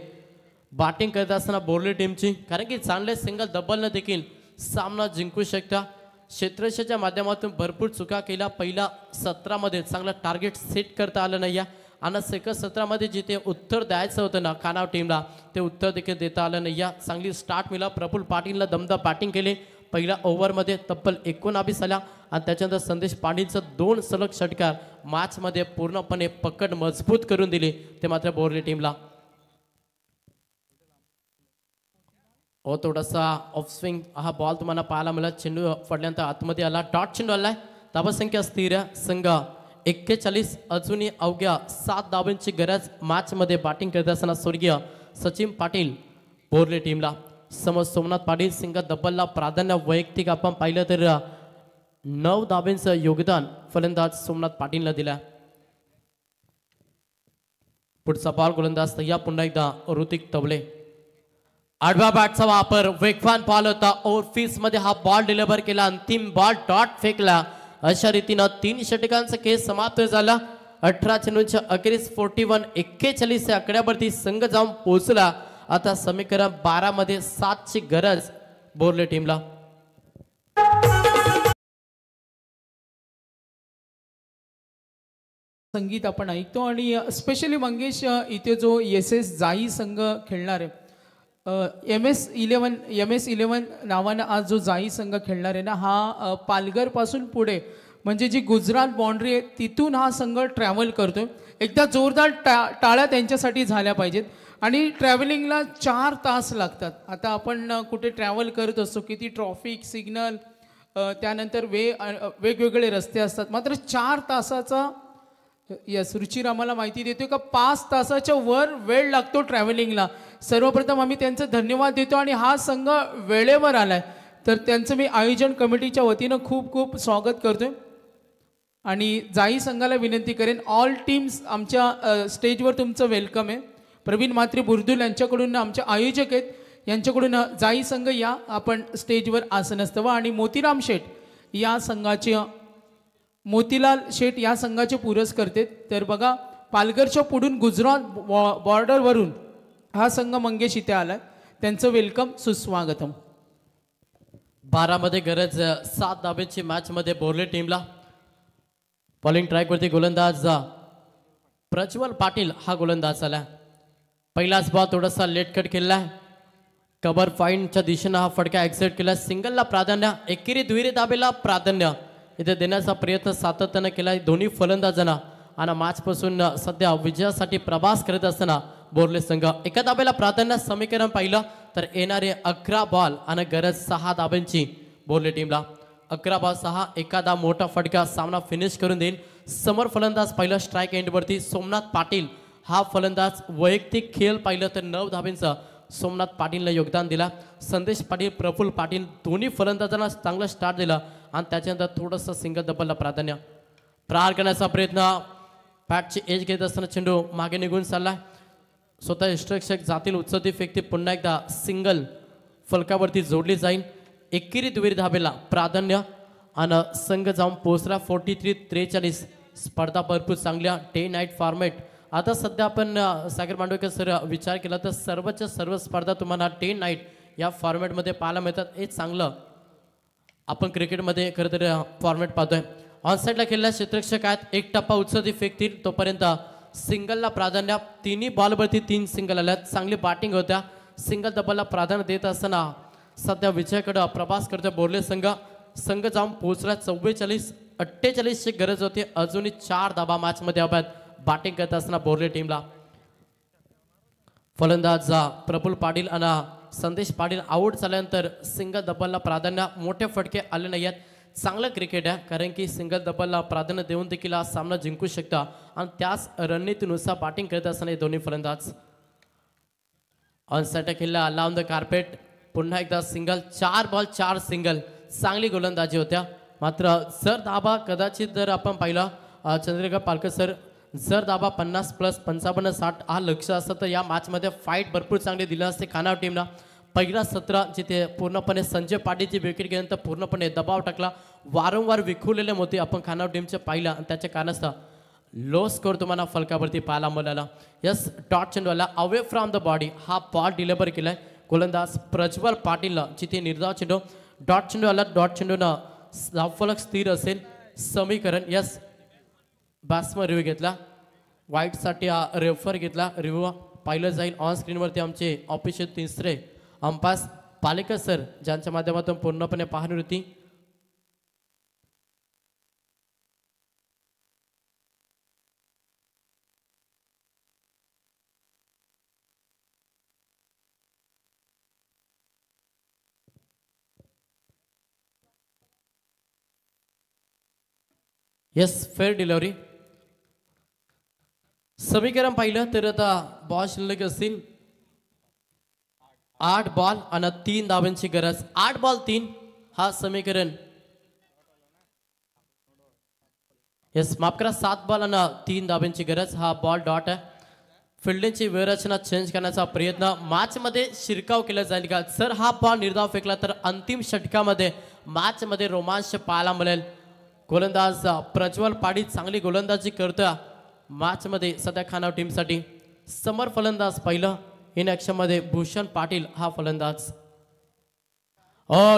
बॅटिंग करत असताना बोर्ले टीमची, कारण की चांगले सिंगल डबलनं देखील सामना जिंकू शकता. क्षेत्ररक्षकाच्या माध्यमातून भरपूर चुका केल्या. पहिल्या 17 मध्ये चांगलं टार्गेट सेट करता आलं नाही आणि सेकंड 17 मध्ये जिथे उत्तर द्यायचं होतं ना खानाव टीमला ते उत्तर देखील देता आलं नाही. चांगली स्टार्ट मिळाला. प्रफुल्ल पाटीलला दमदार बॅटिंग केली. पहिल्या ओव्हरमध्ये तब्बल 19 आल्या आणि त्याच्यानंतर संदेश पांडेचं 2 सलग षटकार मॅच मध्ये पूर्णपणे पकड मजबूत करून दिली ते मात्र बोर्ले टीमला. थोडासा ऑफ स्विंग हा बॉल तुम्हाला पाहायला मिळाला. चेंडू पडल्यानंतर आतमध्ये आला. डॉट चेंडू आलाय. धावसंख्या स्थिर संघ 41. अजूनही अवघ्या 7 धावांची गरज मॅच मध्ये बॅटिंग करत असताना स्वर्गीय सचिन पाटील बोर्ले टीमला. समोर सोमनाथ पाटील सिंग डबलला प्राधान्य. वैयक्तिक आपण पाहिलं तर 9 धावांचं योगदान फलंदाज सोमनाथ पाटीलला दिला. पुढचा बॉल गोलंदाज या पुन्हा एकदा ऋतिक तवले. आडव्या बॅटचा वापर वेगवान बॉल होता. ओव्हरफीस मध्ये हा बॉल डिलिव्हर केला. अंतिम बॉल डॉट फेकला. अशा रीतीनं 3 षटकांचा खेळ समाप्त झाला. 18 चेंडूंच्या अखेरीस 41, 41 या आकड्यावरती संघ जाऊन पोहोचला. आता समीकरण 12 मध्ये 7 ची गरज बोर्ले टीमला. संगीत आपण ऐकतो आणि स्पेशली मंगेश इथे जो SS जाई संघ खेळणार आहे, MS11 नावानं आज जो जाई संघ खेळणार आहे ना, हा पालघर पासून पुढे म्हणजे जी गुजरात बाउंड्री आहे तिथून हा संघ ट्रॅव्हल करतोय. एकदा जोरदार टाळ्या त्यांच्यासाठी झाल्या पाहिजेत. आणि ट्रॅव्हलिंगला 4 तास लागतात. आता आपण कुठे ट्रॅव्हल करत असतो, किती ट्रॉफिक सिग्नल त्यानंतर वेगवेगळे रस्ते असतात, मात्र 4 तासाचा यस रुचिर आम्हाला माहिती देतोय का 5 तासाच्या वर वेळ लागतो ट्रॅव्हलिंगला. सर्वप्रथम आम्ही त्यांचं धन्यवाद देतो आणि हा संघ वेळेवर आलाय तर त्यांचं मी आयोजन कमिटीच्या वतीनं खूप खूप स्वागत करतोय. आणि जाई संघाला विनंती करेन, ऑल टीम्स आमच्या स्टेजवर तुमचं वेलकम आहे. प्रवीण म्हात्रे बुर्दुल यांच्याकडून आमचे आयोजक आहेत, यांच्याकडून जाई संघ या आपण स्टेजवर आसनस्थ व्हा. आणि मोतीराम शेठ या संघाचे मोतीलाल शेठ या संघाचे पुरस्कर्ते. तर बघा पालघरच्या पुढून गुजरात बॉर्डरवरून हा संघ मंगेश इथे आलाय, त्यांचं वेलकम सुस्वागतम. 12 मध्ये गरज 7 धाब्याची मॅच मध्ये बोर्ले टीमला. बॉलिंग ट्रॅकवरती गोलंदाज प्रज्वल पाटील हा गोलंदाज आला. पहिलाच बॉल थोडासा लेट कट केला कबर पॉइंटच्या दिशेनं हा फटका एक्झिट केला सिंगलला प्राधान्य एकेरी दुहेरी दाबेला प्राधान्य इथे देण्याचा प्रयत्न सातत्यानं केला दोन्ही फलंदाजांना आणि मॅचपासून सध्या विजयासाठी प्रवास करत असताना बोर्ले संघ एका दाब्याला प्राधान्य समीकरण पाहिलं तर येणारे 11 बॉल आणि गरज 6 दाब्यांची बोर्ले टीमला 11 बॉल 6 एखादा मोठा फटका सामना फिनिश करून देईल समोर फलंदाज पाहिलं स्ट्राईक एंडवरती सोमनाथ पाटील हा फलंदाज वैयक्तिक खेळ पाहिलं तर 9 धाब्यांचा सोमनाथ पाटीलने योगदान दिला संदेश पाटील प्रफुल्ल पाटील दोन्ही फलंदाजांना चांगला स्टार्ट दिला आणि त्याच्यानंतर थोडंसं सिंगल डबलला प्राधान्य प्रहार करण्याचा प्रयत्न पॅटची एज घेत असताना चेंडू मागे निघून चालला स्वतः यष्टरक्षक जातील उचलती फेकते पुन्हा एकदा सिंगल फलकावरती जोडली जाईल एकेरी दुहेरी धाबेला प्राधान्य आणि संघ जाऊन पोहोचला 43-43 स्पर्धा भरपूर चांगल्या डे नाईट फॉर्मॅट आता सध्या आपण सागर मांडवेकर सर विचार केला तर सर्वच्या सर्व स्पर्धा तुम्हाला डे नाईट या फॉर्मॅटमध्ये पाहायला मिळतात हे चांगलं आपण क्रिकेटमध्ये खरं तर फॉर्मॅट पाहतोय ऑनसाईडला खेळल्या क्षेत्ररक्षक आहेत एक टप्पा उचलती फेकतील तोपर्यंत सिंगलला प्राधान्य तिन्ही बॉलवरती 3 सिंगल आल्यात चांगली बॅटिंग होत्या सिंगल डबलला प्राधान्य देत असताना सध्या विजयाकडे प्रवास करतोय बोर्ले संघ जाऊन पोहोचला 44-48 ची गरज होती अजूनही 4 धाबा मॅचमध्ये हव्यात बॅटिंग करत असताना बोर्ले टीमला फलंदाज प्रफुल्ल पाटील आणि संदेश पाटील आऊट झाल्यानंतर सिंगल डबलला प्राधान्य मोठे फटके आले नाही आहेत चांगलं क्रिकेट आहे कारण की सिंगल डबलला प्राधान्य देऊन देखील हा सामना जिंकू शकता आणि त्याच रणनीतीनुसार बॅटिंग करत असताना दोन्ही फलंदाज ऑन साईड खेळला लावून द कार्पेट पुन्हा एकदा सिंगल 4 बॉल 4 सिंगल चांगली गोलंदाजी होत्या मात्र जर दाबा कदाचित जर आपण पाहिलं चंद्रिका पालकर सर जर दाबा 50+55-60 हा लक्ष असतं तर या मॅचमध्ये फाईट भरपूर चांगली दिली असते खानाव टीमला पहिला 17 जिथे पूर्णपणे संजय पाटीलची विकेट गेल्यानंतर पूर्णपणे दबाव टाकला वारंवार विखुरलेले होते आपण खानाव टीमचे पाहिलं आणि त्याच्या कारणास्तव लो स्कोर तुम्हाला फलकावरती पाहायला मिळाला यस डॉट चेंडूला अवे फ्रॉम द बॉडी हा बॉल डिलिव्हर केलाय गोलंदाज प्रज्वल पाटीलला जिथे निर्धाव चेंडू डॉट चेंडूला डॉट चेंडूनं धावफलक स्थिर असेल समीकरण यस बॅट्समन रिव्ह्यू घेतला वाईटसाठी हा रेफर घेतला रिव्ह्यू पाहिलं जाईल ऑन स्क्रीनवरती आमचे ऑफिशियल तिसरे अंपास पालेकर सर ज्यांच्या माध्यमातून पूर्णपणे पाहणी होती येस फेअर डिलिव्हरी समीकरण पाहिलं तर आता बॉल शिल्लक असतील 8 बॉल आणि 3 धावांची गरज 8 बॉल 3 हा समीकरण येस माफ करा 7 बॉल आणि 3 धावांची गरज हा बॉल डॉट आहे फिल्डिंगची व्यरचना चेंज करण्याचा प्रयत्न मॅच मध्ये शिरकाव केला जाईल का जर हा बॉल निर्धाव फेकला तर अंतिम षटकामध्ये मॅच मध्ये रोमांच पाहायला मिळेल गोलंदाज प्रज्वल पाटील चांगली गोलंदाजी करतोय मॅच मध्ये सध्या खानाव टीमसाठी समर फलंदाज पहिलं इन ऍक्शन मध्ये भूषण पाटील हा फलंदाज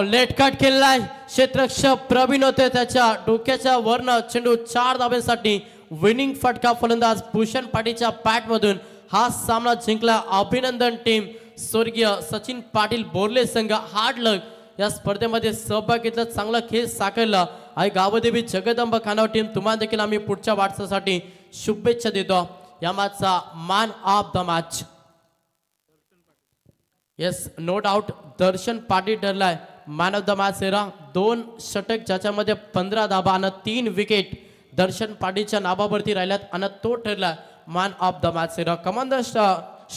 लेट कट केलाय क्षेत्ररक्षक प्रवीण होते त्याच्या डोक्याच्या वरनं चेंडू 4 धाब्यांसाठी विनिंग फटका फलंदाज भूषण पाटीलच्या पॅट मधून हा सामना जिंकला अभिनंदन टीम स्वर्गीय सचिन पाटील बोर्ले संघ हार्ड लक या स्पर्धेमध्ये सहभाग घेतला चांगला खेळ साकारला आणि गावदेवी जगदंबा खानाव टीम तुम्हाला देखील आम्ही पुढच्या वाटचालीसाठी शुभेच्छा देतो या मॅचचा man of the match yes no doubt Darshan Patil ठरलाय मॅन ऑफ द मॅच एरा 2 षटक ज्याच्यामध्ये 15 धाबा आणि 3 विकेट दर्शन पाटीलच्या नावावरती राहिल्यात आणि तो ठरला man of the match era commander